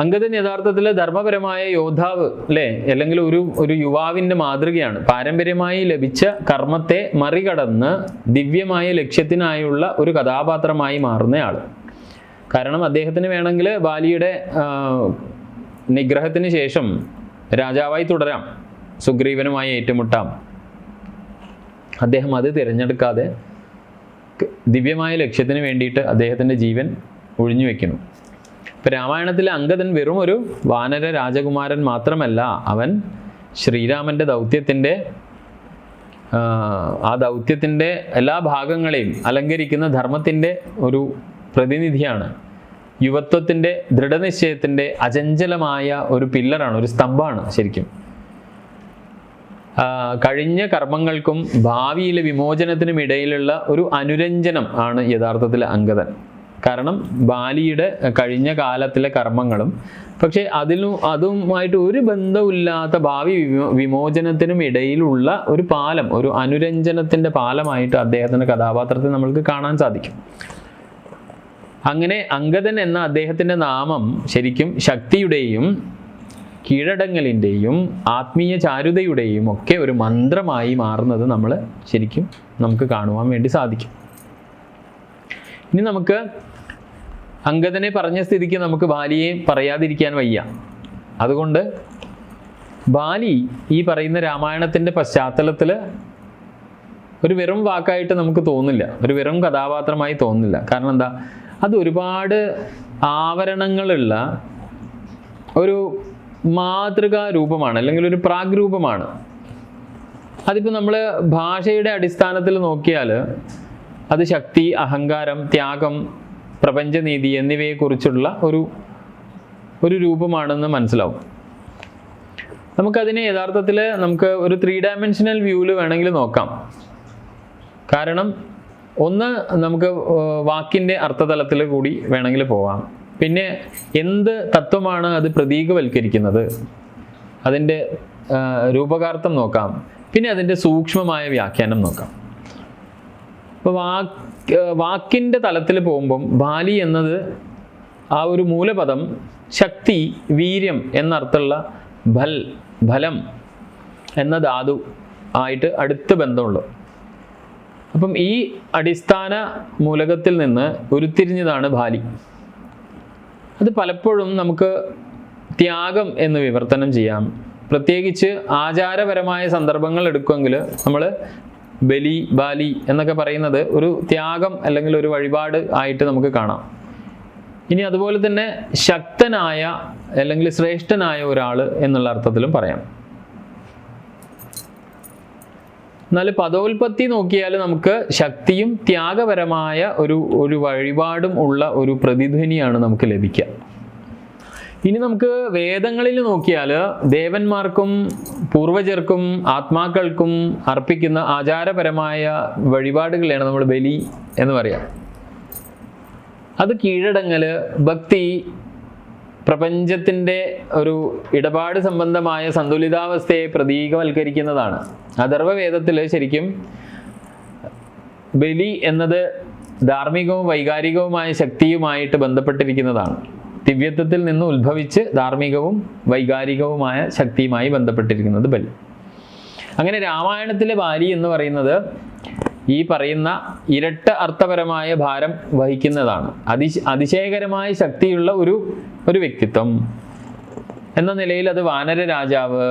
അംഗദൻ യഥാർത്ഥത്തിൽ ധർമ്മപരമായ യോദ്ധാവ് അല്ലേ, അല്ലെങ്കിൽ ഒരു യുവാവിൻ്റെ മാതൃകയാണ്. പാരമ്പര്യമായി ലഭിച്ച കർമ്മത്തെ മറികടന്ന് ദിവ്യമായ ലക്ഷ്യത്തിനായുള്ള ഒരു കഥാപാത്രമായി മാറുന്നയാൾ. കാരണം അദ്ദേഹത്തിന് വേണമെങ്കിൽ ബാലിയുടെ നിഗ്രഹത്തിന് ശേഷം രാജാവായി തുടരാം, സുഗ്രീവനുമായി ഏറ്റുമുട്ടാം. അദ്ദേഹം അത് തിരഞ്ഞെടുക്കാതെ ദിവ്യമായ ലക്ഷ്യത്തിന് വേണ്ടിയിട്ട് അദ്ദേഹത്തിൻ്റെ ജീവൻ ഒഴിഞ്ഞു വെക്കുന്നു. ഇപ്പം രാമായണത്തിലെ അംഗദൻ വെറും ഒരു വാനര രാജകുമാരൻ മാത്രമല്ല, അവൻ ശ്രീരാമൻ്റെ ദൗത്യത്തിൻ്റെ ആ ദൗത്യത്തിൻ്റെ എല്ലാ ഭാഗങ്ങളെയും അലങ്കരിക്കുന്ന ധർമ്മത്തിൻ്റെ ഒരു പ്രതിനിധിയാണ്. യുവത്വത്തിൻ്റെ ദൃഢനിശ്ചയത്തിൻ്റെ അചഞ്ചലമായ ഒരു പില്ലറാണ്, ഒരു സ്തംഭമാണ് ശരിക്കും. കഴിഞ്ഞ കർമ്മങ്ങൾക്കും ഭാവിയിലെ വിമോചനത്തിനും ഇടയിലുള്ള ഒരു അനുരഞ്ജനം ആണ് യഥാർത്ഥത്തിൽ അംഗദൻ. കാരണം ബാലിയുടെ കഴിഞ്ഞ കാലത്തിലെ കർമ്മങ്ങളും പക്ഷെ അതുമായിട്ട് ഒരു ബന്ധമില്ലാത്ത ഭാവി വിമോചനത്തിനും ഇടയിലുള്ള ഒരു പാലം, ഒരു അനുരഞ്ജനത്തിൻ്റെ പാലമായിട്ട് അദ്ദേഹത്തിൻ്റെ കഥാപാത്രത്തെ നമ്മൾക്ക് കാണാൻ സാധിക്കും. അങ്ങനെ അംഗദൻ എന്ന അദ്ദേഹത്തിൻ്റെ നാമം ശരിക്കും ശക്തിയുടെയും കീഴടങ്ങലിൻ്റെയും ആത്മീയ ചാരുതയുടെയും ഒക്കെ ഒരു മന്ത്രമായി മാറുന്നത് നമ്മൾ ശരിക്കും നമുക്ക് കാണുവാൻ വേണ്ടി സാധിക്കും. ഇനി നമുക്ക് അംഗദനെ പറഞ്ഞ സ്ഥിതിക്ക് നമുക്ക് ബാലിയെ പറയാതിരിക്കാൻ വയ്യ. അതുകൊണ്ട് ബാലി ഈ പറയുന്ന രാമായണത്തിൻ്റെ പശ്ചാത്തലത്തിൽ ഒരു വെറും വാക്കായിട്ട് നമുക്ക് തോന്നില്ല, ഒരു വെറും കഥാപാത്രമായി തോന്നില്ല. കാരണം എന്താ, അത് ഒരുപാട് ആവരണങ്ങളുള്ള ഒരു മാതൃകാ രൂപമാണ്, അല്ലെങ്കിൽ ഒരു പ്രാഗ്രൂപമാണ്. അതിപ്പോൾ നമ്മൾ ഭാഷയുടെ അടിസ്ഥാനത്തിൽ നോക്കിയാൽ അത് ശക്തി, അഹങ്കാരം, ത്യാഗം, പ്രപഞ്ചനീതി എന്നിവയെക്കുറിച്ചുള്ള ഒരു രൂപമാണെന്ന് മനസ്സിലാവും. നമുക്കതിനെ യഥാർത്ഥത്തിൽ നമുക്ക് ഒരു 3 ഡയമെൻഷനൽ വ്യൂവിൽ വേണമെങ്കിൽ നോക്കാം. കാരണം ഒന്ന്, നമുക്ക് വാക്കിൻ്റെ അർത്ഥതലത്തിൽ കൂടി വേണമെങ്കിൽ പോവാം. പിന്നെ എന്ത് തത്വമാണ് അത് പ്രതീകവൽക്കരിക്കുന്നത്, അതിൻ്റെ രൂപകാർത്ഥം നോക്കാം. പിന്നെ അതിൻ്റെ സൂക്ഷ്മമായ വ്യാഖ്യാനം നോക്കാം. അപ്പോൾ വാക്കിൻ്റെ തലത്തിൽ പോകുമ്പം ബാലി എന്നത് ആ ഒരു മൂലപദം ശക്തി, വീര്യം എന്നർത്ഥമുള്ള ഫലം എന്ന ധാതു ആയിട്ട് അടുത്ത ബന്ധമുള്ളൂ. അപ്പം ഈ അടിസ്ഥാന മൂലകത്തിൽ നിന്ന് ഉരുത്തിരിഞ്ഞതാണ് ബാലി. അത് പലപ്പോഴും നമുക്ക് ത്യാഗം എന്ന് വിവർത്തനം ചെയ്യാം. പ്രത്യേകിച്ച് ആചാരപരമായ സന്ദർഭങ്ങൾ എടുക്കുമെങ്കിൽ നമ്മൾ ബലി, ബാലി എന്നൊക്കെ പറയുന്നത് ഒരു ത്യാഗം അല്ലെങ്കിൽ ഒരു വഴിപാട് ആയിട്ട് നമുക്ക് കാണാം. ഇനി അതുപോലെ തന്നെ ശക്തനായ അല്ലെങ്കിൽ ശ്രേഷ്ഠനായ ഒരാൾ എന്നുള്ള അർത്ഥത്തിലും പറയാം. എന്നാൽ പദോൽപത്തി നോക്കിയാൽ നമുക്ക് ശക്തിയും ത്യാഗപരമായ ഒരു വഴിപാടും ഉള്ള ഒരു പ്രതിധ്വനിയാണ് നമുക്ക് ലഭിക്കുക. ഇനി നമുക്ക് വേദങ്ങളിൽ നോക്കിയാൽ ദേവന്മാർക്കും പൂർവജർക്കും ആത്മാക്കൾക്കും അർപ്പിക്കുന്ന ആചാരപരമായ വഴിപാടുകളെയാണ് നമ്മൾ ബലി എന്ന് പറയാം. അത് കീഴടങ്ങൽ, ഭക്തി, പ്രപഞ്ചത്തിൻ്റെ ഒരു ഇടപാട് സംബന്ധമായ സന്തുലിതാവസ്ഥയെ പ്രതീകവൽക്കരിക്കുന്നതാണ്. അഥർവവേദത്തിൽ ശരിക്കും ബലി എന്നത് ധാർമ്മികവും വൈകാരികവുമായ ശക്തിയുമായിട്ട് ബന്ധപ്പെട്ടിരിക്കുന്നതാണ്. ദിവ്യത്വത്തിൽ നിന്ന് ഉത്ഭവിച്ച് ധാർമ്മികവും വൈകാരികവുമായ ശക്തിയുമായി ബന്ധപ്പെട്ടിരിക്കുന്നത് ബലി. അങ്ങനെ രാമായണത്തിലെ ബാലി എന്ന് പറയുന്നത് ഈ പറയുന്ന ഇരട്ട അർത്ഥപരമായ ഭാരം വഹിക്കുന്നതാണ്. അതിശയകരമായ ശക്തിയുള്ള ഒരു വ്യക്തിത്വം എന്ന നിലയിൽ അത് വാനര രാജാവ്,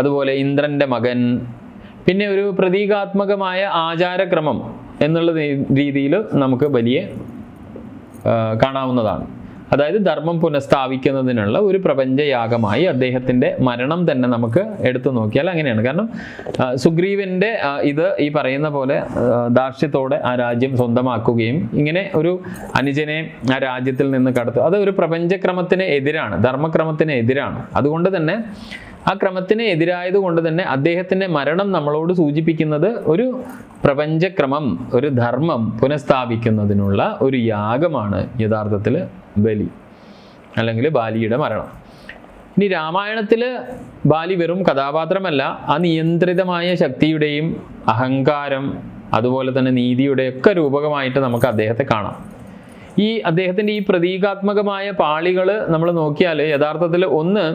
അതുപോലെ ഇന്ദ്രൻ്റെ മകൻ, പിന്നെ ഒരു പ്രതീകാത്മകമായ ആചാരക്രമം എന്നുള്ള രീതിയിൽ നമുക്ക് ബലിയെ കാണാവുന്നതാണ്. അതായത് ധർമ്മം പുനഃസ്ഥാപിക്കുന്നതിനുള്ള ഒരു പ്രപഞ്ചയാഗമായി അദ്ദേഹത്തിൻ്റെ മരണം തന്നെ നമുക്ക് എടുത്തു നോക്കിയാൽ അങ്ങനെയാണ്. കാരണം സുഗ്രീവൻ്റെ ഈ പറയുന്ന പോലെ ധാർഷ്ട്യത്തോടെ ആ രാജ്യം സ്വന്തമാക്കുകയും ഇങ്ങനെ ഒരു അനുജനെ ആ രാജ്യത്തിൽ നിന്ന് കടത്തുക, അത് ഒരു പ്രപഞ്ചക്രമത്തിന് എതിരാണ്, ധർമ്മക്രമത്തിന് എതിരാണ്. അതുകൊണ്ട് തന്നെ ആ ക്രമത്തിന് എതിരായതുകൊണ്ട് തന്നെ അദ്ദേഹത്തിൻ്റെ മരണം നമ്മളോട് സൂചിപ്പിക്കുന്നത് ഒരു പ്രപഞ്ചക്രമം, ഒരു ധർമ്മം പുനഃസ്ഥാപിക്കുന്നതിനുള്ള ഒരു യാഗമാണ് യഥാർത്ഥത്തിൽ ബലി അല്ലെങ്കിൽ ബാലിയുടെ മരണം. ഇനി രാമായണത്തിൽ ബാലി വെറും കഥാപാത്രമല്ല, അനിയന്ത്രിതമായ ശക്തിയുടെയും അഹങ്കാരം അതുപോലെ തന്നെ നീതിയുടെയൊക്കെ രൂപകമായിട്ട് നമുക്ക് അദ്ദേഹത്തെ കാണാം. അദ്ദേഹത്തിൻ്റെ ഈ പ്രതീകാത്മകമായ പാളികൾ നമ്മൾ നോക്കിയാൽ യഥാർത്ഥത്തിൽ ഒന്ന്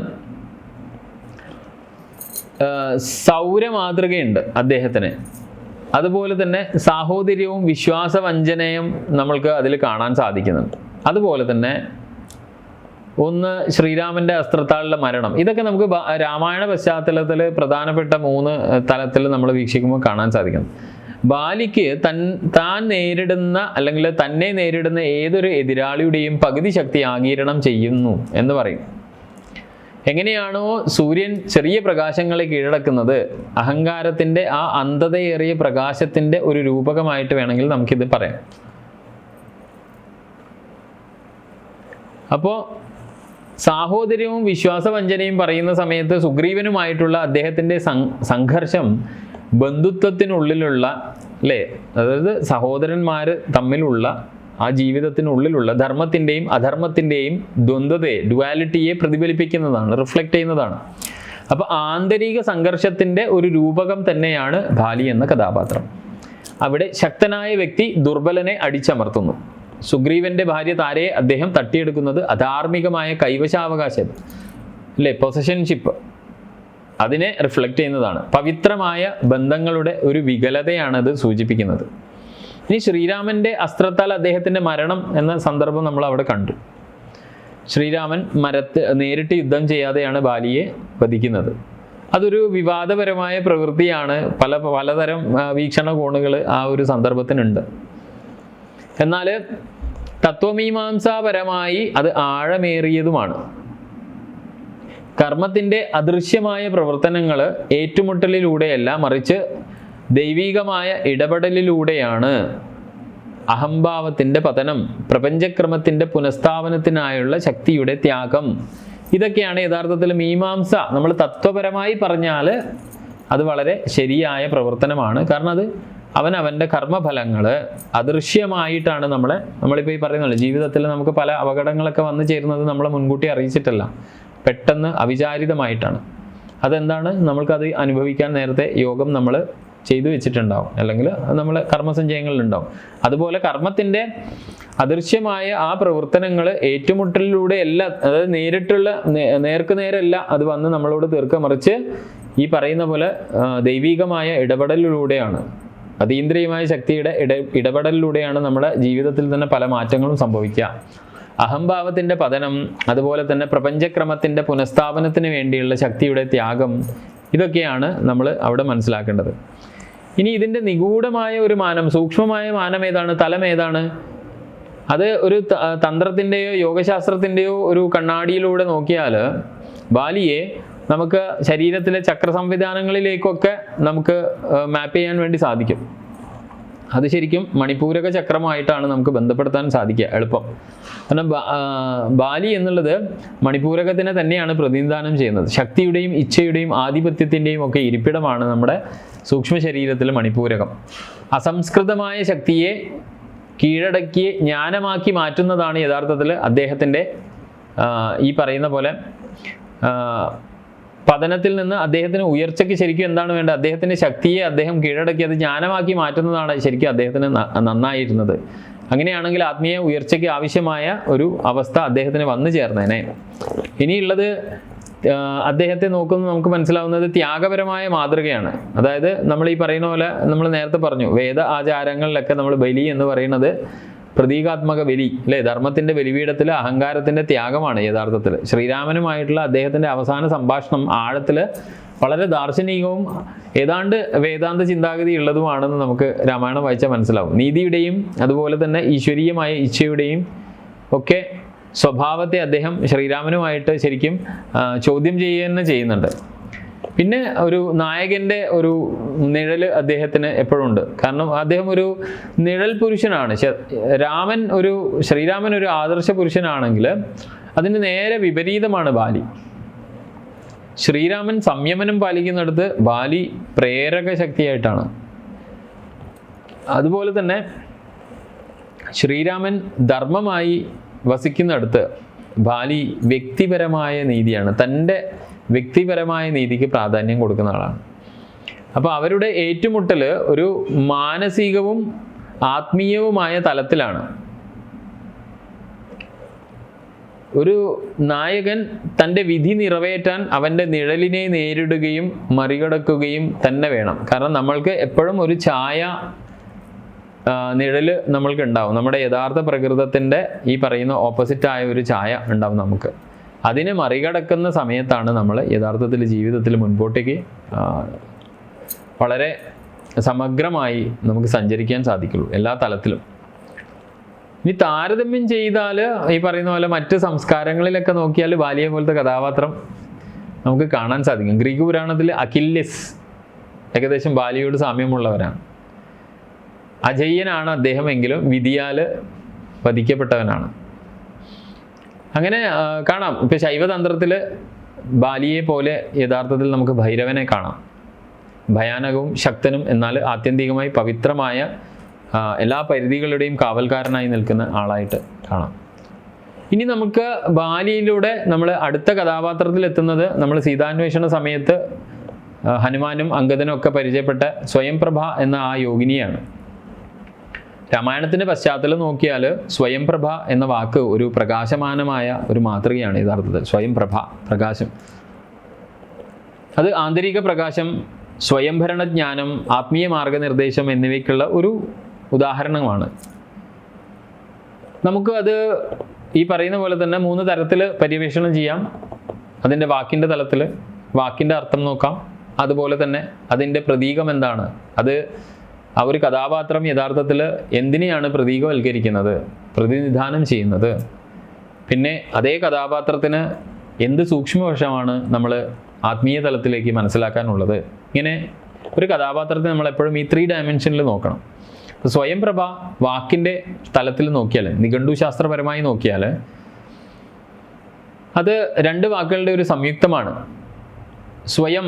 സൗരമാതൃകയുണ്ട് അദ്ദേഹത്തിന്. അതുപോലെ തന്നെ സാഹോദര്യവും വിശ്വാസവഞ്ചനയും നമ്മൾക്ക് അതിൽ കാണാൻ സാധിക്കുന്നുണ്ട്. അതുപോലെ തന്നെ ഒന്ന് ശ്രീരാമൻ്റെ അസ്ത്രത്താളുടെ മരണം. ഇതൊക്കെ നമുക്ക് രാമായണ പശ്ചാത്തലത്തിൽ പ്രധാനപ്പെട്ട 3 തലത്തിൽ നമ്മൾ വീക്ഷിക്കുമ്പോൾ കാണാൻ സാധിക്കുന്നു. ബാലിക്ക് താൻ നേരിടുന്ന അല്ലെങ്കിൽ തന്നെ നേരിടുന്ന ഏതൊരു എതിരാളിയുടെയും പകുതി ശക്തി ആഗീരണം ചെയ്യുന്നു എന്ന് പറയും. എങ്ങനെയാണോ സൂര്യൻ ചെറിയ പ്രകാശങ്ങളെ കീഴടക്കുന്നത്, അഹങ്കാരത്തിൻ്റെ ആ അന്ധതയേറിയ പ്രകാശത്തിൻ്റെ ഒരു രൂപകമായിട്ട് വേണമെങ്കിൽ നമുക്കിത് പറയാം. അപ്പോൾ സാഹോദര്യവും വിശ്വാസവഞ്ചനയും പറയുന്ന സമയത്ത് സുഗ്രീവനുമായിട്ടുള്ള അദ്ദേഹത്തിൻ്റെ സംഘർഷം ബന്ധുത്വത്തിനുള്ളിലുള്ള അതായത് സഹോദരന്മാർ തമ്മിലുള്ള ആ ജീവിതത്തിനുള്ളിലുള്ള ധർമ്മത്തിൻ്റെയും അധർമ്മത്തിൻ്റെയും ദ്വന്ദ്വതയെ, ഡുവാലിറ്റിയെ പ്രതിഫലിപ്പിക്കുന്നതാണ്, റിഫ്ലക്റ്റ് ചെയ്യുന്നതാണ്. അപ്പോൾ ആന്തരിക സംഘർഷത്തിൻ്റെ ഒരു രൂപകം തന്നെയാണ് ബാലി എന്ന കഥാപാത്രം. അവിടെ ശക്തനായ വ്യക്തി ദുർബലനെ അടിച്ചമർത്തുന്നു. സുഗ്രീവന്റെ ഭാര്യ താരയെ അദ്ദേഹം തട്ടിയെടുക്കുന്നത് അധാർമികമായ കൈവശാവകാശം, പൊസഷൻഷിപ്പ്, അതിനെ റിഫ്ലക്റ്റ് ചെയ്യുന്നതാണ്. പവിത്രമായ ബന്ധങ്ങളുടെ ഒരു വികലതയാണ് അത് സൂചിപ്പിക്കുന്നത്. ഇനി ശ്രീരാമന്റെ അസ്ത്രത്താൽ അദ്ദേഹത്തിന്റെ മരണം എന്ന സന്ദർഭം നമ്മൾ അവിടെ കണ്ടു. ശ്രീരാമൻ നേരിട്ട് യുദ്ധം ചെയ്യാതെയാണ് ബാലിയെ വധിക്കുന്നത്. അതൊരു വിവാദപരമായ പ്രവൃത്തിയാണ്. പലതരം വീക്ഷണകോണുകൾ ആ ഒരു സന്ദർഭത്തിനുണ്ട്. എന്നാൽ തത്വമീമാംസാപരമായി അത് ആഴമേറിയതുമാണ്. കർമ്മത്തിൻ്റെ അദൃശ്യമായ പ്രവർത്തനങ്ങൾ ഏറ്റുമുട്ടലിലൂടെയല്ല, മറിച്ച് ദൈവികമായ ഇടപെടലിലൂടെയാണ് അഹംഭാവത്തിൻ്റെ പതനം, പ്രപഞ്ചക്രമത്തിൻ്റെ പുനഃസ്ഥാപനത്തിനായുള്ള ശക്തിയുടെ ത്യാഗം, ഇതൊക്കെയാണ് യഥാർത്ഥത്തിൽ മീമാംസ. നമ്മൾ തത്വപരമായി പറഞ്ഞാൽ അത് വളരെ ശരിയായ പ്രവർത്തനമാണ്. കാരണം അത് അവൻ്റെ കർമ്മഫലങ്ങൾ അദൃശ്യമായിട്ടാണ് നമ്മളിപ്പോൾ ഈ പറയുന്നത്. ജീവിതത്തിൽ നമുക്ക് പല അപകടങ്ങളൊക്കെ വന്നു ചേരുന്നത് നമ്മളെ മുൻകൂട്ടി അറിയിച്ചിട്ടല്ല, പെട്ടെന്ന് അവിചാരിതമായിട്ടാണ്. അതെന്താണ്? നമ്മൾക്കത് അനുഭവിക്കാൻ നേരത്തെ യോഗം നമ്മൾ ചെയ്തു വെച്ചിട്ടുണ്ടാവും, അല്ലെങ്കിൽ നമ്മൾ കർമ്മസഞ്ചയങ്ങളിലുണ്ടാവും. അതുപോലെ കർമ്മത്തിൻ്റെ അദൃശ്യമായ ആ പ്രവർത്തനങ്ങൾ ഏറ്റുമുട്ടലിലൂടെയല്ല, അതായത് നേരിട്ടുള്ള നേർക്കുനേരല്ല അത് വന്ന് നമ്മളോട് തീർക്കുക, മറിച്ച് ഈ പറയുന്ന പോലെ ദൈവികമായ ഇടപെടലിലൂടെയാണ്, അതീന്ദ്രിയമായ ശക്തിയുടെ ഇടപെടലിലൂടെയാണ് നമ്മുടെ ജീവിതത്തിൽ തന്നെ പല മാറ്റങ്ങളും സംഭവിക്കുക. അഹംഭാവത്തിൻ്റെ പതനം, അതുപോലെ തന്നെ പ്രപഞ്ചക്രമത്തിൻ്റെ പുനഃസ്ഥാപനത്തിന് വേണ്ടിയുള്ള ശക്തിയുടെ ത്യാഗം, ഇതൊക്കെയാണ് നമ്മൾ അവിടെ മനസ്സിലാക്കേണ്ടത്. ഇനി ഇതിൻ്റെ നിഗൂഢമായ ഒരു മാനം, സൂക്ഷ്മമായ മാനം ഏതാണ്? തലം ഏതാണ്? അത് ഒരു തന്ത്രത്തിൻ്റെയോ യോഗശാസ്ത്രത്തിൻ്റെയോ ഒരു കണ്ണാടിയിലൂടെ നോക്കിയാൽ ബാലിയെ നമുക്ക് ശരീരത്തിലെ ചക്ര സംവിധാനങ്ങളിലേക്കൊക്കെ നമുക്ക് മാപ്പ് ചെയ്യാൻ വേണ്ടി സാധിക്കും. അത് ശരിക്കും മണിപൂരക ചക്രമായിട്ടാണ് നമുക്ക് ബന്ധപ്പെടുത്താൻ സാധിക്കുക എളുപ്പം. കാരണം ബാലി എന്നുള്ളത് മണിപൂരകത്തിനെ തന്നെയാണ് പ്രതിനിധാനം ചെയ്യുന്നത്. ശക്തിയുടെയും ഇച്ഛയുടെയും ആധിപത്യത്തിൻ്റെയും ഒക്കെ ഇരിപ്പിടമാണ് നമ്മുടെ സൂക്ഷ്മ ശരീരത്തിലെ മണിപൂരകം. അസംസ്കൃതമായ ശക്തിയെ കീഴടക്കി ജ്ഞാനമാക്കി മാറ്റുന്നതാണ് യഥാർത്ഥത്തിൽ അദ്ദേഹത്തിൻ്റെ ഈ പറയുന്ന പോലെ പതനത്തിൽ നിന്ന് അദ്ദേഹത്തിന് ഉയർച്ചയ്ക്ക് ശരിക്കും എന്താണ് വേണ്ടത്? അദ്ദേഹത്തിൻ്റെ ശക്തിയെ അദ്ദേഹം കീഴടക്കി അത് ജ്ഞാനമാക്കി മാറ്റുന്നതാണ് ശരിക്കും അദ്ദേഹത്തിന് നന്നായിരുന്നത്. അങ്ങനെയാണെങ്കിൽ ആത്മീയ ഉയർച്ചയ്ക്ക് ആവശ്യമായ ഒരു അവസ്ഥ അദ്ദേഹത്തിന് വന്നു ചേർന്നേനെ. ഇനിയുള്ളത് അദ്ദേഹത്തെ നോക്കുമ്പോൾ നമുക്ക് മനസ്സിലാവുന്നത് ത്യാഗപരമായ മാതൃകയാണ്. അതായത് നമ്മൾ ഈ പറയുന്ന പോലെ നമ്മൾ നേരത്തെ പറഞ്ഞു, വേദ ആചാരങ്ങളിലൊക്കെ നമ്മൾ ബലി എന്ന് പറയുന്നത് പ്രതീകാത്മക ബലി അല്ലേ? ധർമ്മത്തിൻ്റെ ബലിപീഠത്തിൽ അഹങ്കാരത്തിൻ്റെ ത്യാഗമാണ് യഥാർത്ഥത്തിൽ. ശ്രീരാമനുമായിട്ടുള്ള അദ്ദേഹത്തിൻ്റെ അവസാന സംഭാഷണം ആഴത്തിൽ വളരെ ദാർശനികവും ഏതാണ്ട് വേദാന്ത ചിന്താഗതി ഉള്ളതുമാണെന്ന് നമുക്ക് രാമായണം വായിച്ചാൽ മനസ്സിലാവും. നീതിയുടെയും അതുപോലെ തന്നെ ഈശ്വരീയമായ ഇച്ഛയുടെയും ഒക്കെ സ്വഭാവത്തെ അദ്ദേഹം ശ്രീരാമനുമായിട്ട് ശരിക്കും ചോദ്യം ചെയ്യുക തന്നെ ചെയ്യുന്നുണ്ട്. പിന്നെ ഒരു നായകൻ്റെ ഒരു നിഴൽ അദ്ദേഹത്തിന് എപ്പോഴും ഉണ്ട്. കാരണം അദ്ദേഹം ഒരു നിഴൽ പുരുഷനാണ്. ശ്രീരാമൻ ഒരു ആദർശ പുരുഷനാണെങ്കിൽ അതിന് നേരെ വിപരീതമാണ് ബാലി. ശ്രീരാമൻ സംയമനം പാലിക്കുന്നിടത്ത് ബാലി പ്രേരക ശക്തിയായിട്ടാണ്. അതുപോലെ തന്നെ ശ്രീരാമൻ ധർമ്മമായി വസിക്കുന്നിടത്ത് ബാലി വ്യക്തിപരമായ നീതിയാണ്, തൻ്റെ വ്യക്തിപരമായ നീതിക്ക് പ്രാധാന്യം കൊടുക്കുന്ന ആളാണ്. അപ്പോൾ അവരുടെ ഏറ്റുമുട്ടൽ ഒരു മാനസികവും ആത്മീയവുമായ തലത്തിലാണ്. ഒരു നായകൻ തൻ്റെ വിധി നിറവേറ്റാൻ അവൻ്റെ നിഴലിനെ നേരിടുകയും മറികടക്കുകയും തന്നെ വേണം. കാരണം നമ്മൾക്ക് എപ്പോഴും ഒരു ഛായ നിഴൽ നമ്മൾക്ക് ഉണ്ടാവും. നമ്മുടെ യഥാർത്ഥ പ്രകൃതത്തിൻ്റെ ഈ പറയുന്ന ഓപ്പോസിറ്റായ ഒരു ഛായ ഉണ്ടാവും നമുക്ക്. അതിനെ മറികടക്കുന്ന സമയത്താണ് നമ്മൾ യഥാർത്ഥത്തിൽ ജീവിതത്തിൽ മുൻപോട്ടേക്ക് വളരെ സമഗ്രമായി നമുക്ക് സഞ്ചരിക്കാൻ സാധിക്കുള്ളൂ എല്ലാ തലത്തിലും. ഇനി താരതമ്യം ചെയ്താൽ ഈ പറയുന്ന പോലെ മറ്റ് സംസ്കാരങ്ങളിലൊക്കെ നോക്കിയാൽ ബാലിയെ പോലത്തെ കഥാപാത്രം നമുക്ക് കാണാൻ സാധിക്കും. ഗ്രീക്ക് പുരാണത്തിൽ അക്കില്ലിസ് ഏകദേശം ബാലിയോട് സാമ്യമുള്ളവരാണ്. അജയ്യനാണ് അദ്ദേഹമെങ്കിലും വിധിയാൽ വധിക്കപ്പെട്ടവനാണ്. അങ്ങനെ കാണാം. ഇപ്പം ശൈവതന്ത്രത്തിൽ ബാലിയെ പോലെ യഥാർത്ഥത്തിൽ നമുക്ക് ഭൈരവനെ കാണാം. ഭയാനകവും ശക്തനും എന്നാൽ ആത്യന്തികമായി പവിത്രമായ എല്ലാ പരിധികളുടെയും കാവൽക്കാരനായി നിൽക്കുന്ന ആളായിട്ട് കാണാം. ഇനി നമുക്ക് ബാലിയിലൂടെ നമ്മൾ അടുത്ത കഥാപാത്രത്തിൽ എത്തുന്നത് നമ്മൾ സീതാന്വേഷണ സമയത്ത് ഹനുമാനും അംഗദനും ഒക്കെ പരിചയപ്പെട്ട സ്വയംപ്രഭ എന്ന ആ യോഗിനിയാണ്. രാമായണത്തിൻ്റെ പശ്ചാത്തലം നോക്കിയാൽ സ്വയംപ്രഭ എന്ന വാക്ക് ഒരു പ്രകാശമാനമായ ഒരു മാതൃകയാണ് യഥാർത്ഥത്തിൽ. സ്വയംപ്രഭ, പ്രകാശം, അത് ആന്തരിക പ്രകാശം, സ്വയംഭരണജ്ഞാനം, ആത്മീയ മാർഗനിർദ്ദേശം എന്നിവയ്ക്കുള്ള ഒരു ഉദാഹരണമാണ്. നമുക്ക് അത് ഈ പറയുന്ന പോലെ തന്നെ 3 തരത്തിൽ പര്യവേഷണം ചെയ്യാം. അതിൻ്റെ വാക്കിൻ്റെ തലത്തിൽ വാക്കിൻ്റെ അർത്ഥം നോക്കാം. അതുപോലെ തന്നെ അതിൻ്റെ പ്രതീകം എന്താണ്, അത് ആ ഒരു കഥാപാത്രം യഥാർത്ഥത്തിൽ എന്തിനെയാണ് പ്രതീകവൽക്കരിക്കുന്നത്, പ്രതിനിധാനം ചെയ്യുന്നത്, പിന്നെ അതേ കഥാപാത്രത്തിന് എന്ത് സൂക്ഷ്മവശമാണ് നമ്മൾ ആത്മീയ തലത്തിലേക്ക് മനസ്സിലാക്കാനുള്ളത്. ഇങ്ങനെ ഒരു കഥാപാത്രത്തെ നമ്മൾ എപ്പോഴും ഈ 3 ഡയമെൻഷനിൽ നോക്കണം. സ്വയം പ്രഭ വാക്കിൻ്റെ തലത്തിൽ നോക്കിയാൽ, നിഘണ്ടുശാസ്ത്രപരമായി നോക്കിയാൽ അത് രണ്ട് വാക്കുകളുടെ ഒരു സംയുക്തമാണ്. സ്വയം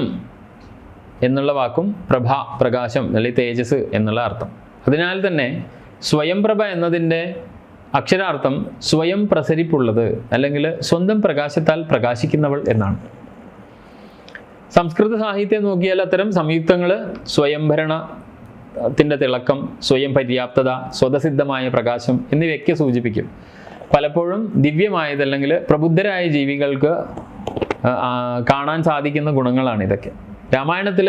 എന്നുള്ള വാക്കും പ്രഭ, പ്രകാശം അല്ലെങ്കിൽ തേജസ് എന്നുള്ള അർത്ഥം. അതിനാൽ തന്നെ സ്വയം പ്രഭ എന്നതിൻ്റെ അക്ഷരാർത്ഥം സ്വയം പ്രസരിപ്പുള്ളത് അല്ലെങ്കിൽ സ്വന്തം പ്രകാശത്താൽ പ്രകാശിക്കുന്നവൾ എന്നാണ്. സംസ്കൃത സാഹിത്യം നോക്കിയാൽ അത്തരം സംയുക്തങ്ങൾ സ്വയംഭരണത്തിൻ്റെ തിളക്കം, സ്വയം പര്യാപ്തത, സ്വതസിദ്ധമായ പ്രകാശം എന്നിവയൊക്കെ സൂചിപ്പിക്കും. പലപ്പോഴും ദിവ്യമായത് അല്ലെങ്കിൽ പ്രബുദ്ധരായ ജീവികൾക്ക് കാണാൻ സാധിക്കുന്ന ഗുണങ്ങളാണ് ഇതൊക്കെ. രാമായണത്തിൽ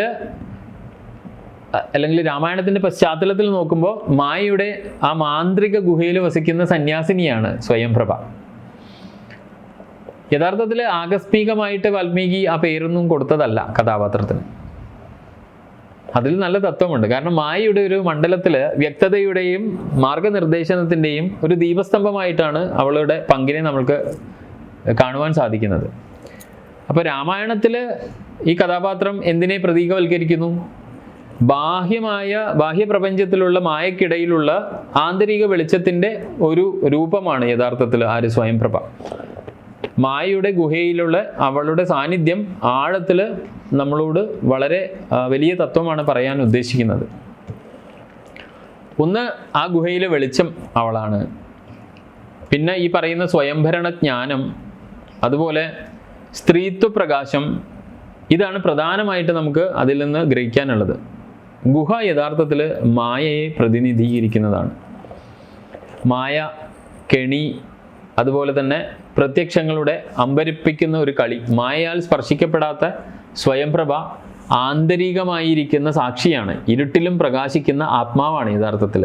അല്ലെങ്കിൽ രാമായണത്തിൻ്റെ പശ്ചാത്തലത്തിൽ നോക്കുമ്പോൾ മായയുടെ ആ മാന്ത്രിക ഗുഹയിൽ വസിക്കുന്ന സന്യാസിനിയാണ് സ്വയംപ്രഭ. യഥാർത്ഥത്തിൽ ആകസ്മികമായിട്ട് വാൽമീകി ആ പേരൊന്നും കൊടുത്തതല്ല കഥാപാത്രത്തിന്. അതിൽ നല്ല തത്വമുണ്ട്. കാരണം മായയുടെ ഒരു മണ്ഡലത്തിൽ വ്യക്തതയുടെയും മാർഗനിർദ്ദേശനത്തിൻ്റെയും ഒരു ദീപസ്തംഭമായിട്ടാണ് അവളുടെ പങ്കിനെ നമ്മൾക്ക് കാണുവാൻ സാധിക്കുന്നത്. അപ്പോൾ രാമായണത്തിൽ ഈ കഥാപാത്രം എന്തിനെ പ്രതീകവൽക്കരിക്കുന്നു? ബാഹ്യപ്രപഞ്ചത്തിലുള്ള മായക്കിടയിലുള്ള ആന്തരിക വെളിച്ചത്തിൻ്റെ ഒരു രൂപമാണ് യഥാർത്ഥത്തിൽ ആര്? സ്വയംപ്രഭ. മായയുടെ ഗുഹയിലുള്ള അവളുടെ സാന്നിധ്യം ആഴത്തിൽ നമ്മളോട് വളരെ വലിയ തത്വമാണ് പറയാൻ ഉദ്ദേശിക്കുന്നത്. ഒന്ന്, ആ ഗുഹയിലെ വെളിച്ചം അവളാണ്. പിന്നെ ഈ പറയുന്ന സ്വയംഭരണ ജ്ഞാനം, അതുപോലെ സ്ത്രീത്വ പ്രകാശം, ഇതാണ് പ്രധാനമായിട്ട് നമുക്ക് അതിൽ നിന്ന് ഗ്രഹിക്കാനുള്ളത്. ഗുഹ യഥാർത്ഥത്തിൽ മായയെ പ്രതിനിധീകരിക്കുന്നതാണ്. മായ, കെണി, അതുപോലെ തന്നെ പ്രത്യക്ഷങ്ങളുടെ അമ്പരിപ്പിക്കുന്ന ഒരു കളി. മായയാൽ സ്പർശിക്കപ്പെടാത്ത സ്വയംപ്രഭ ആന്തരികമായിരിക്കുന്ന സാക്ഷിയാണ്, ഇരുട്ടിലും പ്രകാശിക്കുന്ന ആത്മാവാണ് യഥാർത്ഥത്തിൽ.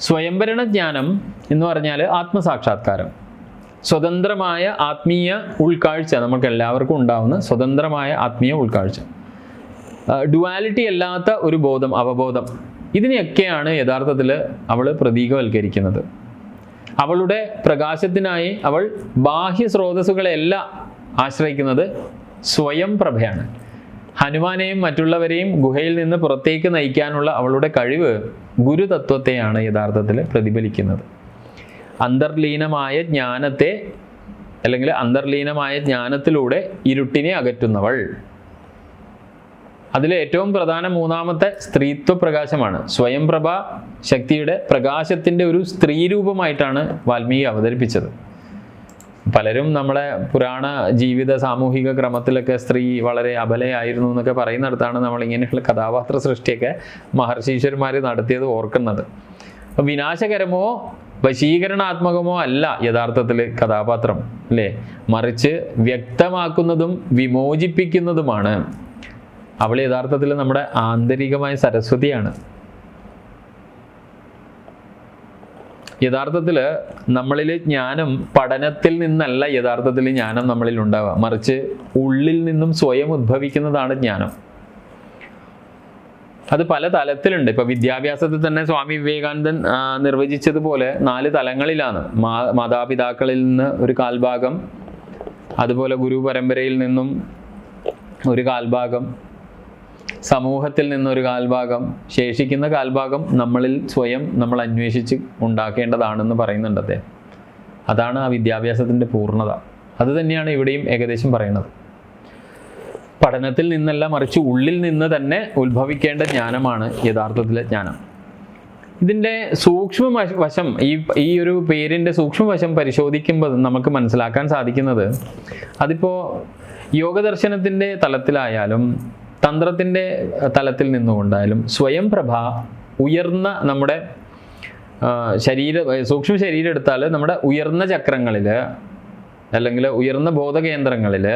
സ്വയംഭരണ ജ്ഞാനം എന്ന് പറഞ്ഞാൽ ആത്മസാക്ഷാത്കാരം, സ്വതന്ത്രമായ ആത്മീയ ഉൾക്കാഴ്ച, നമുക്ക് എല്ലാവർക്കും ഉണ്ടാവുന്ന സ്വതന്ത്രമായ ആത്മീയ ഉൾക്കാഴ്ച, ഡുവാലിറ്റി അല്ലാത്ത ഒരു ബോധം, അവബോധം, ഇതിനെയൊക്കെയാണ് യഥാർത്ഥത്തിൽ അവൾ പ്രതീകവൽക്കരിക്കുന്നത്. അവളുടെ പ്രകാശത്തിനായി അവൾ ബാഹ്യ സ്രോതസ്സുകളെല്ലാം ആശ്രയിക്കുന്നത് സ്വയം പ്രഭയാണ്. ഹനുമാനെയും മറ്റുള്ളവരെയും ഗുഹയിൽ നിന്ന് പുറത്തേക്ക് നയിക്കാനുള്ള അവളുടെ കഴിവ് ഗുരുതത്വത്തെയാണ് യഥാർത്ഥത്തിൽ പ്രതിഫലിക്കുന്നത്. അന്തർലീനമായ ജ്ഞാനത്തെ അല്ലെങ്കിൽ അന്തർലീനമായ ജ്ഞാനത്തിലൂടെ ഇരുട്ടിനെ അകറ്റുന്നവൾ. അതിൽ ഏറ്റവും പ്രധാന മൂന്നാമത്തെ സ്ത്രീത്വ പ്രകാശമാണ്. സ്വയംപ്രഭ ശക്തിയുടെ പ്രകാശത്തിൻ്റെ ഒരു സ്ത്രീരൂപമായിട്ടാണ് വാൽമീകി അവതരിപ്പിച്ചത്. പലരും നമ്മളെ പുരാണ ജീവിത സാമൂഹിക ക്രമത്തിലൊക്കെ സ്ത്രീ വളരെ അബലയായിരുന്നു എന്നൊക്കെ പറയുന്നിടത്താണ് നമ്മൾ ഇങ്ങനെയുള്ള കഥാപാത്ര സൃഷ്ടിയൊക്കെ മഹർഷീശ്വരന്മാർ നടത്തിയത് ഓർക്കുന്നത്. അപ്പം വിനാശകരമോ വശീകരണാത്മകമോ അല്ല യഥാർത്ഥത്തിൽ കഥാപാത്രം, അല്ലേ? മറിച്ച് വ്യക്തമാക്കുന്നതും വിമോചിപ്പിക്കുന്നതുമാണ്. അവൾ യഥാർത്ഥത്തിൽ നമ്മുടെ ആന്തരികമായ സരസ്വതിയാണ്. യഥാർത്ഥത്തിൽ നമ്മളിൽ ജ്ഞാനം പഠനത്തിൽ നിന്നല്ല യഥാർത്ഥത്തിൽ ജ്ഞാനം നമ്മളിൽ ഉണ്ടാവുക, മറിച്ച് ഉള്ളിൽ നിന്നും സ്വയം ഉദ്ഭവിക്കുന്നതാണ് ജ്ഞാനം. അത് പല തലത്തിലുണ്ട്. ഇപ്പൊ വിദ്യാഭ്യാസത്തിൽ തന്നെ സ്വാമി വിവേകാനന്ദൻ നിർവചിച്ചതുപോലെ 4 തലങ്ങളിലാണ്. മാതാപിതാക്കളിൽ നിന്ന് ഒരു കാൽഭാഗം, അതുപോലെ ഗുരു പരമ്പരയിൽ നിന്നും ഒരു കാൽഭാഗം, സമൂഹത്തിൽ നിന്നൊരു കാൽഭാഗം, ശേഷിക്കുന്ന കാൽഭാഗം നമ്മളിൽ സ്വയം നമ്മൾ അന്വേഷിച്ച് ഉണ്ടാക്കേണ്ടതാണെന്ന് പറയുന്നുണ്ട് അദ്ദേഹം. അതാണ് ആ വിദ്യാഭ്യാസത്തിൻ്റെ പൂർണ്ണത. അത് തന്നെയാണ് ഇവിടെയും ഏകദേശം പറയുന്നത്. പഠനത്തിൽ നിന്നല്ല, മറിച്ച് ഉള്ളിൽ നിന്ന് തന്നെ ഉത്ഭവിക്കേണ്ട ജ്ഞാനമാണ് യഥാർത്ഥത്തിലെ ജ്ഞാനം. ഇതിൻ്റെ സൂക്ഷ്മ വശം, ഈ ഒരു പേരിൻ്റെ സൂക്ഷ്മവശം പരിശോധിക്കുമ്പോൾ നമുക്ക് മനസ്സിലാക്കാൻ സാധിക്കുന്നത്, അതിപ്പോൾ യോഗദർശനത്തിൻ്റെ തലത്തിലായാലും തന്ത്രത്തിൻ്റെ തലത്തിൽ നിന്നുകൊണ്ടായാലും സ്വയംപ്രഭ ഉയർന്ന നമ്മുടെ സൂക്ഷ്മ ശരീരം എടുത്താൽ നമ്മുടെ ഉയർന്ന ചക്രങ്ങളിൽ അല്ലെങ്കിൽ ഉയർന്ന ബോധകേന്ദ്രങ്ങളിൽ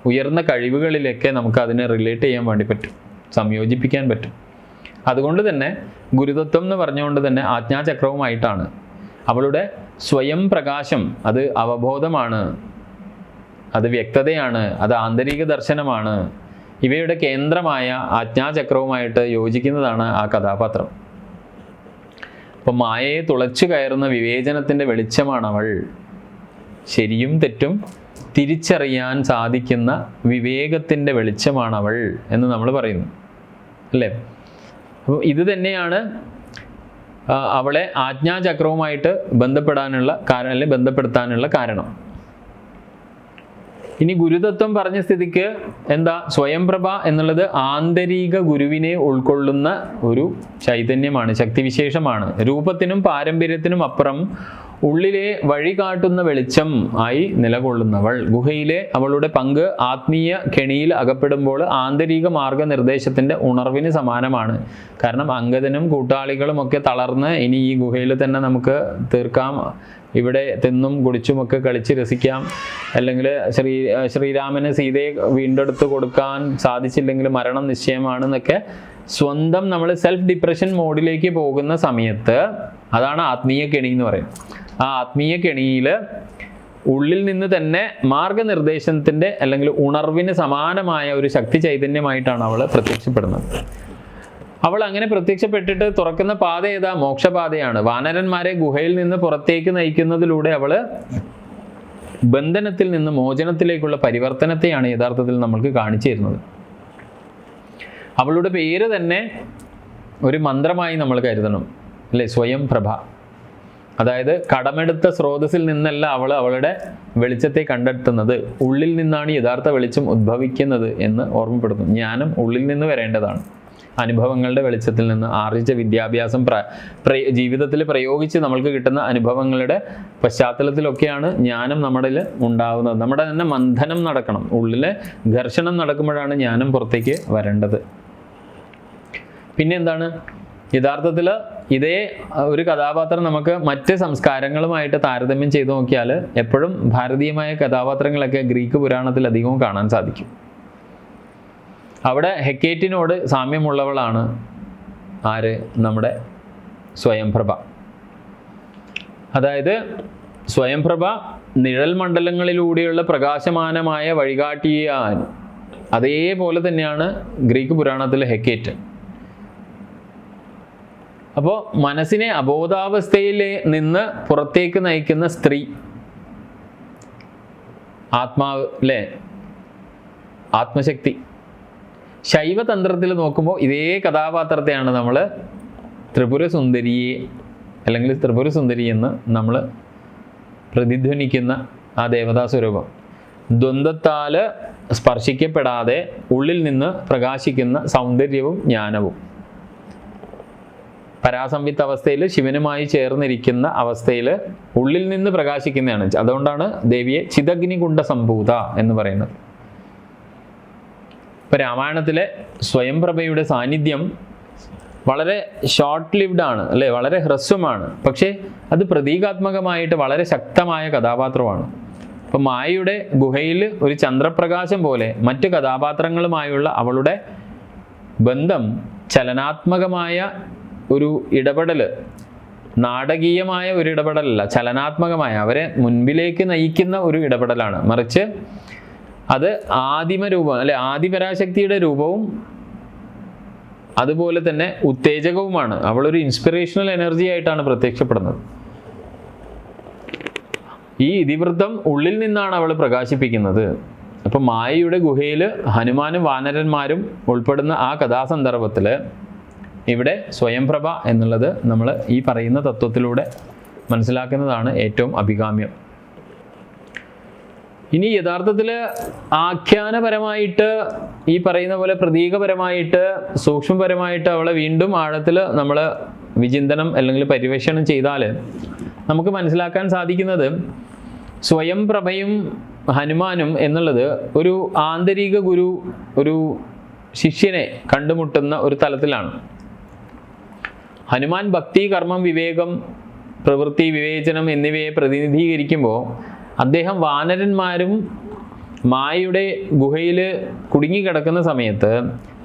ഉയർന്ന കഴിവുകളിലൊക്കെ നമുക്ക് അതിനെ റിലേറ്റ് ചെയ്യാൻ വേണ്ടി പറ്റും, സംയോജിപ്പിക്കാൻ പറ്റും. അതുകൊണ്ട് തന്നെ ഗുരുതത്വം എന്ന് പറഞ്ഞുകൊണ്ട് തന്നെ ആജ്ഞാചക്രവുമായിട്ടാണ്. അവളുടെ സ്വയം പ്രകാശം അത് അവബോധമാണ്, അത് വ്യക്തതയാണ്, അത് ആന്തരിക ദർശനമാണ്. ഇവയുടെ കേന്ദ്രമായ ആജ്ഞാചക്രവുമായിട്ട് യോജിക്കുന്നതാണ് ആ കഥാപാത്രം. അപ്പം മായയെ തുളച്ചു കയറുന്ന വിവേചനത്തിൻ്റെ വെളിച്ചമാണ് അവൾ. ശരിയും തെറ്റും തിരിച്ചറിയാൻ സാധിക്കുന്ന വിവേകത്തിൻ്റെ വെളിച്ചമാണ് അവൾ എന്ന് നമ്മൾ പറയുന്നു, അല്ലേ? അപ്പോൾ ഇത് തന്നെയാണ് അവളെ ആജ്ഞാചക്രവുമായിട്ട് ബന്ധപ്പെടാനുള്ള അല്ലെങ്കിൽ ബന്ധപ്പെടുത്താനുള്ള കാരണം. ഇനി ഗുരുതത്വം പറഞ്ഞ സ്ഥിതിക്ക് എന്താ, സ്വയംപ്രഭ എന്നുള്ളത് ആന്തരിക ഗുരുവിനെ ഉൾക്കൊള്ളുന്ന ഒരു ചൈതന്യമാണ്, ശക്തിവിശേഷമാണ്. രൂപത്തിനും പാരമ്പര്യത്തിനും അപ്പുറം ഉള്ളിലെ വഴി കാട്ടുന്ന വെളിച്ചം ആയി നിലകൊള്ളുന്നവൾ. ഗുഹയിലെ അവളുടെ പങ്ക് ആത്മീയ കെണിയിൽ അകപ്പെടുമ്പോൾ ആന്തരിക മാർഗനിർദ്ദേശത്തിൻ്റെ ഉണർവിന് സമാനമാണ്. കാരണം അംഗദനും കൂട്ടാളികളും ഒക്കെ തളർന്ന് ഇനി ഈ ഗുഹയിൽ തന്നെ നമുക്ക് തീർക്കാം, ഇവിടെ തിന്നും കുടിച്ചുമൊക്കെ കളിച്ച് രസിക്കാം, അല്ലെങ്കിൽ ശ്രീരാമന് സീതയെ വീണ്ടെടുത്ത് കൊടുക്കാൻ സാധിച്ചില്ലെങ്കിൽ മരണം നിശ്ചയമാണെന്നൊക്കെ സ്വന്തം നമ്മൾ സെൽഫ് ഡിപ്രഷൻ മോഡിലേക്ക് പോകുന്ന സമയത്ത് അതാണ് ആത്മീയ കെണി എന്ന് പറയുന്നത്. ആ ആത്മീയ കെണിയിൽ ഉള്ളിൽ നിന്ന് തന്നെ മാർഗനിർദ്ദേശത്തിൻ്റെ അല്ലെങ്കിൽ ഉണർവിന് സമാനമായ ഒരു ശക്തി ചൈതന്യമായിട്ടാണ് അവൾ പ്രത്യക്ഷപ്പെടുന്നത്. അവൾ അങ്ങനെ പ്രത്യക്ഷപ്പെട്ടിട്ട് തുറക്കുന്ന പാത ഏതാ? മോക്ഷപാതയാണ്. വാനരന്മാരെ ഗുഹയിൽ നിന്ന് പുറത്തേക്ക് നയിക്കുന്നതിലൂടെ അവള് ബന്ധനത്തിൽ നിന്ന് മോചനത്തിലേക്കുള്ള പരിവർത്തനത്തെയാണ് യഥാർത്ഥത്തിൽ നമ്മൾക്ക് കാണിച്ചു തരുന്നത്. അവളുടെ പേര് തന്നെ ഒരു മന്ത്രമായി നമ്മൾ കരുതണം, അല്ലേ? സ്വയം പ്രഭ. അതായത് കടമെടുത്ത സ്രോതസ്സിൽ നിന്നല്ല അവളുടെ വെളിച്ചത്തെ കണ്ടെത്തുന്നത്, ഉള്ളിൽ നിന്നാണ് യഥാർത്ഥ വെളിച്ചം ഉദ്ഭവിക്കുന്നത് എന്ന് ഓർമ്മപ്പെടുന്നു. ജ്ഞാനം ഉള്ളിൽ നിന്ന് വരേണ്ടതാണ്. അനുഭവങ്ങളുടെ വെളിച്ചത്തിൽ നിന്ന് ആർജിച്ച വിദ്യാഭ്യാസം ജീവിതത്തിൽ പ്രയോഗിച്ച് നമ്മൾക്ക് കിട്ടുന്ന അനുഭവങ്ങളുടെ പശ്ചാത്തലത്തിലൊക്കെയാണ് ജ്ഞാനം നമ്മുടെ ഉണ്ടാവുന്നത്. നമ്മുടെ തന്നെ മന്ഥനം നടക്കണം, ഉള്ളിലെ ഘർഷണം നടക്കുമ്പോഴാണ് ജ്ഞാനം പുറത്തേക്ക് വരേണ്ടത്. പിന്നെ എന്താണ്, യഥാർത്ഥത്തിൽ ഇതേ ഒരു കഥാപാത്രം നമുക്ക് മറ്റ് സംസ്കാരങ്ങളുമായിട്ട് താരതമ്യം ചെയ്ത് നോക്കിയാൽ എപ്പോഴും ഭാരതീയമായ കഥാപാത്രങ്ങളൊക്കെ ഗ്രീക്ക് പുരാണത്തിൽ അധികവും കാണാൻ സാധിക്കും. അവിടെ ഹെക്കേറ്റിനോട് സാമ്യമുള്ളവളാണ് ആര്? നമ്മുടെ സ്വയംപ്രഭ. അതായത് സ്വയംപ്രഭ നിഴൽ മണ്ഡലങ്ങളിലൂടെയുള്ള പ്രകാശമാനമായ വഴികാട്ടിയാൻ. അതേപോലെ തന്നെയാണ് ഗ്രീക്ക് പുരാണത്തിലെ ഹെക്കേറ്റ്. അപ്പോൾ മനസ്സിനെ അബോധാവസ്ഥയിൽ നിന്ന് പുറത്തേക്ക് നയിക്കുന്ന സ്ത്രീ, ആത്മാവ്, അല്ലേ? ആത്മശക്തി. ശൈവതന്ത്രത്തിൽ നോക്കുമ്പോൾ ഇതേ കഥാപാത്രത്തെയാണ് നമ്മൾ ത്രിപുരസുന്ദരിയെ അല്ലെങ്കിൽ ത്രിപുരസുന്ദരി എന്ന് നമ്മൾ പ്രതിധ്വനിക്കുന്ന ആ ദേവതാ സ്വരൂപം. ദ്വന്ദ്വത്താൽ സ്പർശിക്കപ്പെടാതെ ഉള്ളിൽ നിന്ന് പ്രകാശിക്കുന്ന സൗന്ദര്യവും ജ്ഞാനവും. പരാസംവിത്ത് അവസ്ഥയിൽ ശിവനുമായി ചേർന്നിരിക്കുന്ന അവസ്ഥയിൽ ഉള്ളിൽ നിന്ന് പ്രകാശിക്കുന്നതാണ്. അതുകൊണ്ടാണ് ദേവിയെ ചിദഗ്നികുണ്ഡ സംഭൂത എന്ന് പറയുന്നത്. ഇപ്പം രാമായണത്തിലെ സ്വയംപ്രഭയുടെ സാന്നിധ്യം വളരെ ഷോർട്ട് ലിവ്ഡ് ആണ്, അല്ലേ? വളരെ ഹ്രസ്വമാണ്. പക്ഷേ അത് പ്രതീകാത്മകമായിട്ട് വളരെ ശക്തമായ കഥാപാത്രമാണ്. അപ്പം മായയുടെ ഗുഹയിൽ ഒരു ചന്ദ്രപ്രകാശം പോലെ മറ്റ് കഥാപാത്രങ്ങളുമായുള്ള അവളുടെ ബന്ധം ചലനാത്മകമായ ഒരു ഇടപെടൽ, നാടകീയമായ ഒരു ഇടപെടലല്ല, ചലനാത്മകമായ അവരെ മുൻപിലേക്ക് നയിക്കുന്ന ഒരു ഇടപെടലാണ്. മറിച്ച് അത് ആദിമ രൂപം, അല്ലെ, ആദിപരാശക്തിയുടെ രൂപവും അതുപോലെ തന്നെ ഉത്തേജകവുമാണ്. അവളൊരു ഇൻസ്പിറേഷണൽ എനർജി ആയിട്ടാണ് പ്രത്യക്ഷപ്പെടുന്നത്. ഈ ഇതിവൃത്തം ഉള്ളിൽ നിന്നാണ് അവൾ പ്രകാശിപ്പിക്കുന്നത്. അപ്പം മായയുടെ ഗുഹയിൽ ഹനുമാനും വാനരന്മാരും ഉൾപ്പെടുന്ന ആ കഥാസന്ദർഭത്തിൽ ഇവിടെ സ്വയംപ്രഭ എന്നുള്ളത് നമ്മൾ ഈ പറയുന്ന തത്വത്തിലൂടെ മനസ്സിലാക്കുന്നതാണ് ഏറ്റവും അഭികാമ്യം. ഇനി യഥാർത്ഥത്തിൽ ആഖ്യാനപരമായിട്ട് ഈ പറയുന്ന പോലെ പ്രതീകപരമായിട്ട് സൂക്ഷ്മപരമായിട്ട് അവളെ വീണ്ടും ആഴത്തിൽ നമ്മൾ വിചിന്തനം അല്ലെങ്കിൽ പരിവേഷണം ചെയ്താൽ നമുക്ക് മനസ്സിലാക്കാൻ സാധിക്കുന്നത് സ്വയംപ്രഭയും ഹനുമാനും എന്നുള്ളത് ഒരു ആന്തരിക ഗുരു ഒരു ശിഷ്യനെ കണ്ടുമുട്ടുന്ന ഒരു തലത്തിലാണ്. ഹനുമാൻ ഭക്തി, കർമ്മം, വിവേകം, പ്രവൃത്തി, വിവേചനം എന്നിവയെ പ്രതിനിധീകരിക്കുമ്പോൾ അദ്ദേഹം വാനരന്മാരും മായയുടെ ഗുഹയിൽ കുടുങ്ങിക്കിടക്കുന്ന സമയത്ത്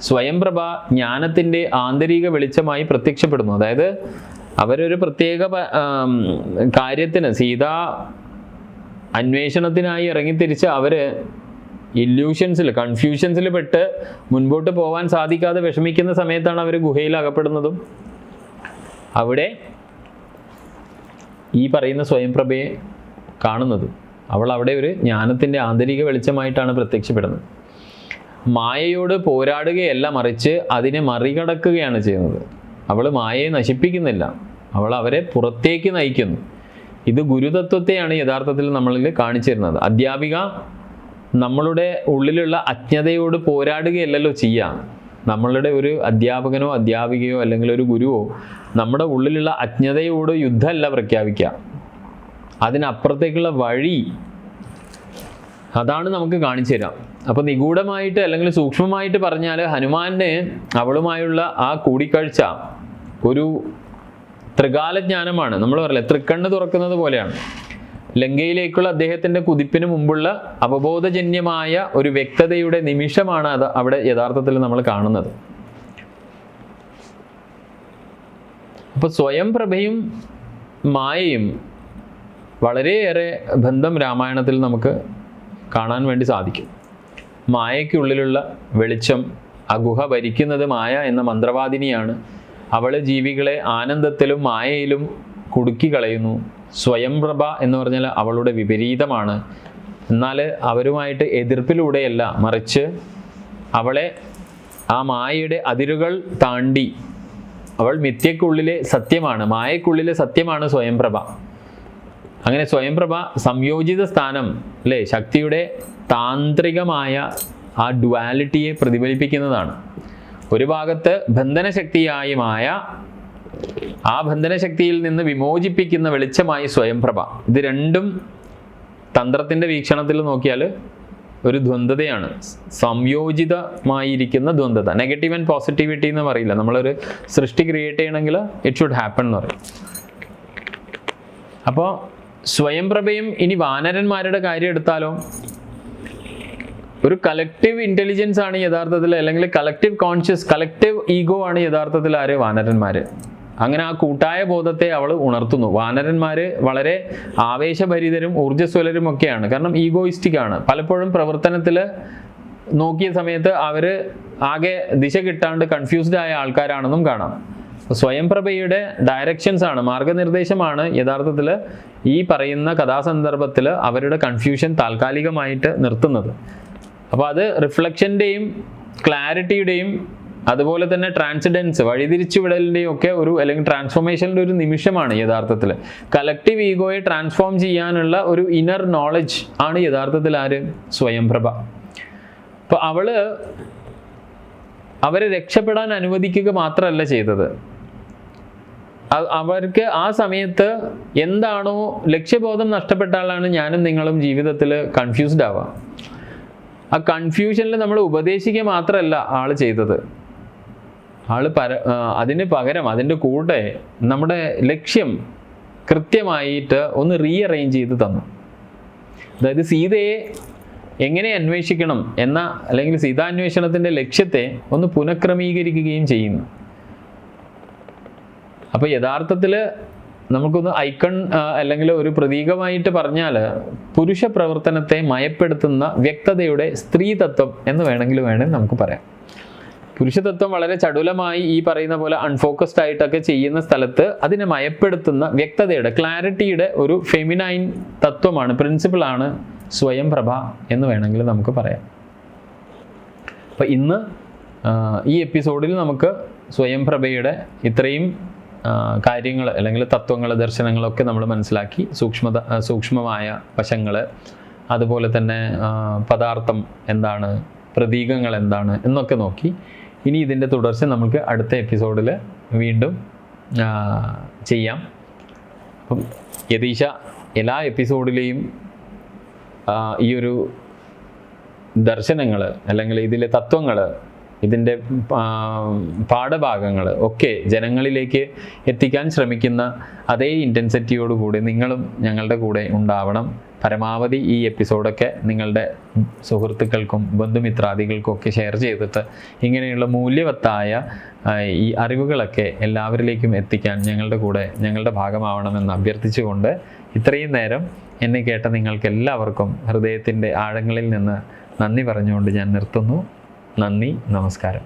സ്വയംപ്രഭ ജ്ഞാനത്തിൻ്റെ ആന്തരിക വെളിച്ചമായി പ്രത്യക്ഷപ്പെടുന്നു. അതായത് അവരൊരു പ്രത്യേക കാര്യത്തിന്, സീതാ അന്വേഷണത്തിനായി ഇറങ്ങിത്തിരിച്ച് അവർ ഇല്യൂഷൻസിൽ, കൺഫ്യൂഷൻസിൽ പെട്ട് മുൻപോട്ട് പോകാൻ സാധിക്കാതെ വിഷമിക്കുന്ന സമയത്താണ് അവർ ഗുഹയിൽ അകപ്പെടുന്നതും. അവിടെ ഈ പറയുന്ന സ്വയംപ്രഭയെ കാണുന്നത്. അവൾ അവിടെ ഒരു ജ്ഞാനത്തിൻ്റെ ആന്തരിക വെളിച്ചമായിട്ടാണ് പ്രത്യക്ഷപ്പെടുന്നത്. മായയോട് പോരാടുകയല്ല, മറിച്ച് അതിനെ മറികടക്കുകയാണ് ചെയ്യുന്നത്. അവൾ മായയെ നശിപ്പിക്കുന്നില്ല, അവൾ അവരെ പുറത്തേക്ക് നയിക്കുന്നു. ഇത് ഗുരുതത്വത്തെയാണ് യഥാർത്ഥത്തിൽ നമ്മളിൽ കാണിച്ചു തരുന്നത്. അധ്യാപിക നമ്മളുടെ ഉള്ളിലുള്ള അജ്ഞതയോട് പോരാടുകയല്ലല്ലോ ചെയ്യുക. നമ്മളുടെ ഒരു അധ്യാപകനോ അധ്യാപികയോ അല്ലെങ്കിൽ ഒരു ഗുരുവോ നമ്മുടെ ഉള്ളിലുള്ള അജ്ഞതയോട് യുദ്ധമല്ല പ്രഖ്യാപിക്കുക, അതിനപ്പുറത്തേക്കുള്ള വഴി അതാണ് നമുക്ക് കാണിച്ചു തരാം. അപ്പോൾ നിഗൂഢമായിട്ട് അല്ലെങ്കിൽ സൂക്ഷ്മമായിട്ട് പറഞ്ഞാൽ ഹനുമാന് അവളുമായുള്ള ആ കൂടിക്കാഴ്ച ഒരു ത്രികാലജ്ഞാനമാണ്. നമ്മൾ പറയില്ല, തൃക്കണ്ണ് തുറക്കുന്നത് പോലെയാണ്. ലങ്കയിലേക്കുള്ള അദ്ദേഹത്തിൻ്റെ കുതിപ്പിന് മുമ്പുള്ള അവബോധജന്യമായ ഒരു വ്യക്തതയുടെ നിമിഷമാണ് അത് അവിടെ യഥാർത്ഥത്തിൽ നമ്മൾ കാണുന്നത്. അപ്പോൾ സ്വയം പ്രഭയും മായയും വളരെയേറെ ബന്ധം രാമായണത്തിൽ നമുക്ക് കാണാൻ വേണ്ടി സാധിക്കും. മായയ്ക്കുള്ളിലുള്ള വെളിച്ചം, ആ ഗുഹ ഭരിക്കുന്നത് മായ എന്ന മന്ത്രവാദിനിയാണ്. അവൾ ജീവികളെ ആനന്ദത്തിലും മായയിലും കുടുക്കി കളയുന്നു. സ്വയംപ്രഭ എന്ന് പറഞ്ഞാൽ അവളുടെ വിപരീതമാണ്. എന്നാൽ അവരുമായിട്ട് എതിർപ്പിലൂടെയല്ല, മറിച്ച് അവളെ ആ മായയുടെ അതിരുകൾ താണ്ടി അവൾ മിഥ്യക്കുള്ളിലെ സത്യമാണ്, മായക്കുള്ളിലെ സത്യമാണ് സ്വയംപ്രഭ. അങ്ങനെ സ്വയംപ്രഭ സംയോജിത സ്ഥാനം അല്ലേ, ശക്തിയുടെ താന്ത്രികമായ ആ ഡ്വാലിറ്റിയെ പ്രതിഫലിപ്പിക്കുന്നതാണ്. ഒരു ഭാഗത്ത് ബന്ധനശക്തിയായി മായ, ആ ബന്ധനശക്തിയിൽ നിന്ന് വിമോചിപ്പിക്കുന്ന വെളിച്ചമായി സ്വയംപ്രഭ. ഇത് രണ്ടും തന്ത്രത്തിൻ്റെ വീക്ഷണത്തിൽ നോക്കിയാൽ ഒരു ദ്വന്ദ്വതയാണ്, സംയോജിതമായിരിക്കുന്ന ദ്വന്ദ്വത. നെഗറ്റീവ് ആൻഡ് പോസിറ്റിവിറ്റി എന്ന് പറയില്ല, നമ്മളൊരു സൃഷ്ടി ക്രിയേറ്റ് ചെയ്യണമെങ്കിൽ ഇറ്റ് ഷുഡ് ഹാപ്പൺ എന്ന് പറയും. അപ്പോൾ സ്വയംപ്രഭയും ഇനി വാനരന്മാരുടെ കാര്യം എടുത്താലോ, ഒരു കളക്റ്റീവ് ഇൻ്റലിജൻസ് ആണ് യഥാർത്ഥത്തിൽ, അല്ലെങ്കിൽ കളക്റ്റീവ് കോൺഷ്യസ്, കളക്റ്റീവ് ഈഗോ ആണ് യഥാർത്ഥത്തിൽ ആര്, വാനരന്മാർ. അങ്ങനെ ആ കൂട്ടായ ബോധത്തെ അവൾ ഉണർത്തുന്നു. വാനരന്മാർ വളരെ ആവേശഭരിതരും ഊർജ്ജസ്വലരും ഒക്കെയാണ്, കാരണം ഈഗോയിസ്റ്റിക് ആണ്. പലപ്പോഴും പ്രവർത്തനത്തിൽ നോക്കിയ സമയത്ത് അവർ ആകെ ദിശ കിട്ടാണ്ട് കൺഫ്യൂസ്ഡ് ആയ ആൾക്കാരാണെന്നും കാണാം. സ്വയംപ്രഭയുടെ ഡയറക്ഷൻസ് ആണ്, മാർഗനിർദ്ദേശമാണ് യഥാർത്ഥത്തിൽ ഈ പറയുന്ന കഥാസന്ദർഭത്തിൽ അവരുടെ കൺഫ്യൂഷൻ താൽക്കാലികമായിട്ട് നിർത്തുന്നത്. അപ്പോൾ അത് റിഫ്ലക്ഷൻ്റെയും ക്ലാരിറ്റിയുടെയും അതുപോലെ തന്നെ ട്രാൻസിഡൻസ്, വഴിതിരിച്ചു വിടലിൻ്റെയും ഒക്കെ ഒരു, അല്ലെങ്കിൽ ട്രാൻസ്ഫോർമേഷൻ്റെ ഒരു നിമിഷമാണ് യഥാർത്ഥത്തിൽ. കളക്റ്റീവ് ഈഗോയെ ട്രാൻസ്ഫോം ചെയ്യാനുള്ള ഒരു ഇന്നർ നോളജ് ആണ് യഥാർത്ഥത്തിൽ ആര്, സ്വയംപ്രഭ. അപ്പോൾ അവരെ രക്ഷപ്പെടാൻ അനുവദിക്കുക മാത്രമല്ല ചെയ്തത്, അവർക്ക് ആ സമയത്ത് എന്താണോ ലക്ഷ്യബോധം നഷ്ടപ്പെട്ട ആളാണ് ഞാനും നിങ്ങളും ജീവിതത്തിൽ കൺഫ്യൂസ്ഡ് ആവുക. ആ കൺഫ്യൂഷനിൽ നമ്മൾ ഉപദേശിക്കുക മാത്രമല്ല ആൾ ചെയ്തത്, അതിന് പകരം അതിൻ്റെ കൂടെ നമ്മുടെ ലക്ഷ്യം കൃത്യമായിട്ട് ഒന്ന് റീഅറേഞ്ച് ചെയ്ത് തന്നു. അതായത് സീതയെ എങ്ങനെ അന്വേഷിക്കണം എന്ന, അല്ലെങ്കിൽ സീതാന്വേഷണത്തിൻ്റെ ലക്ഷ്യത്തെ ഒന്ന് പുനഃക്രമീകരിക്കുകയും ചെയ്യുന്നു. അപ്പോൾ യഥാർത്ഥത്തിൽ നമുക്കൊന്ന് ഐക്കൺ അല്ലെങ്കിൽ ഒരു പ്രതീകമായിട്ട് പറഞ്ഞാൽ പുരുഷ പ്രവർത്തനത്തെ മയപ്പെടുത്തുന്ന വ്യക്തതയുടെ സ്ത്രീതത്വം എന്ന് വേണമെങ്കിൽ നമുക്ക് പറയാം. പുരുഷതത്വം വളരെ ചടുലമായി ഈ പറയുന്ന പോലെ അൺഫോക്കസ്ഡ് ആയിട്ടൊക്കെ ചെയ്യുന്ന സ്ഥലത്ത് അതിനെ മയപ്പെടുത്തുന്ന വ്യക്തതയുടെ, ക്ലാരിറ്റിയുടെ ഒരു ഫെമിനൈൻ തത്വമാണ്, പ്രിൻസിപ്പിളാണ് സ്വയംപ്രഭ എന്ന് വേണമെങ്കിൽ നമുക്ക് പറയാം. അപ്പം ഇന്ന് ഈ എപ്പിസോഡിൽ നമുക്ക് സ്വയംപ്രഭയുടെ ഇത്രയും കാര്യങ്ങൾ അല്ലെങ്കിൽ തത്വങ്ങൾ, ദർശനങ്ങളൊക്കെ നമ്മൾ മനസ്സിലാക്കി. സൂക്ഷ്മമായ വശങ്ങൾ, അതുപോലെ തന്നെ പദാർത്ഥം എന്താണ്, പ്രതീകങ്ങൾ എന്താണ് എന്നൊക്കെ നോക്കി. ഇനി ഇതിൻ്റെ തുടർച്ച നമുക്ക് അടുത്ത എപ്പിസോഡിൽ വീണ്ടും ചെയ്യാം. അപ്പം യതീശ എല്ലാ എപ്പിസോഡിലെയും ഈ ഒരു ദർശനങ്ങൾ അല്ലെങ്കിൽ ഇതിലെ തത്വങ്ങൾ, ഇതിൻ്റെ പാഠഭാഗങ്ങൾ ഒക്കെ ജനങ്ങളിലേക്ക് എത്തിക്കാൻ ശ്രമിക്കുന്ന അതേ ഇൻറ്റൻസിറ്റിയോടുകൂടി നിങ്ങളും ഞങ്ങളുടെ കൂടെ ഉണ്ടാവണം. പരമാവധി ഈ എപ്പിസോഡൊക്കെ നിങ്ങളുടെ സുഹൃത്തുക്കൾക്കും ബന്ധുമിത്രാദികൾക്കും ഒക്കെ ഷെയർ ചെയ്തിട്ട് ഇങ്ങനെയുള്ള മൂല്യവത്തായ ഈ അറിവുകളൊക്കെ എല്ലാവരിലേക്കും എത്തിക്കാൻ ഞങ്ങളുടെ ഭാഗമാവണമെന്ന് അഭ്യർത്ഥിച്ചുകൊണ്ട് ഇത്രയും നേരം എന്നെ കേട്ട നിങ്ങൾക്ക് എല്ലാവർക്കും ഹൃദയത്തിൻ്റെ ആഴങ്ങളിൽ നിന്ന് നന്ദി പറഞ്ഞുകൊണ്ട് ഞാൻ നിർത്തുന്നു. നന്ദി, നമസ്കാരം.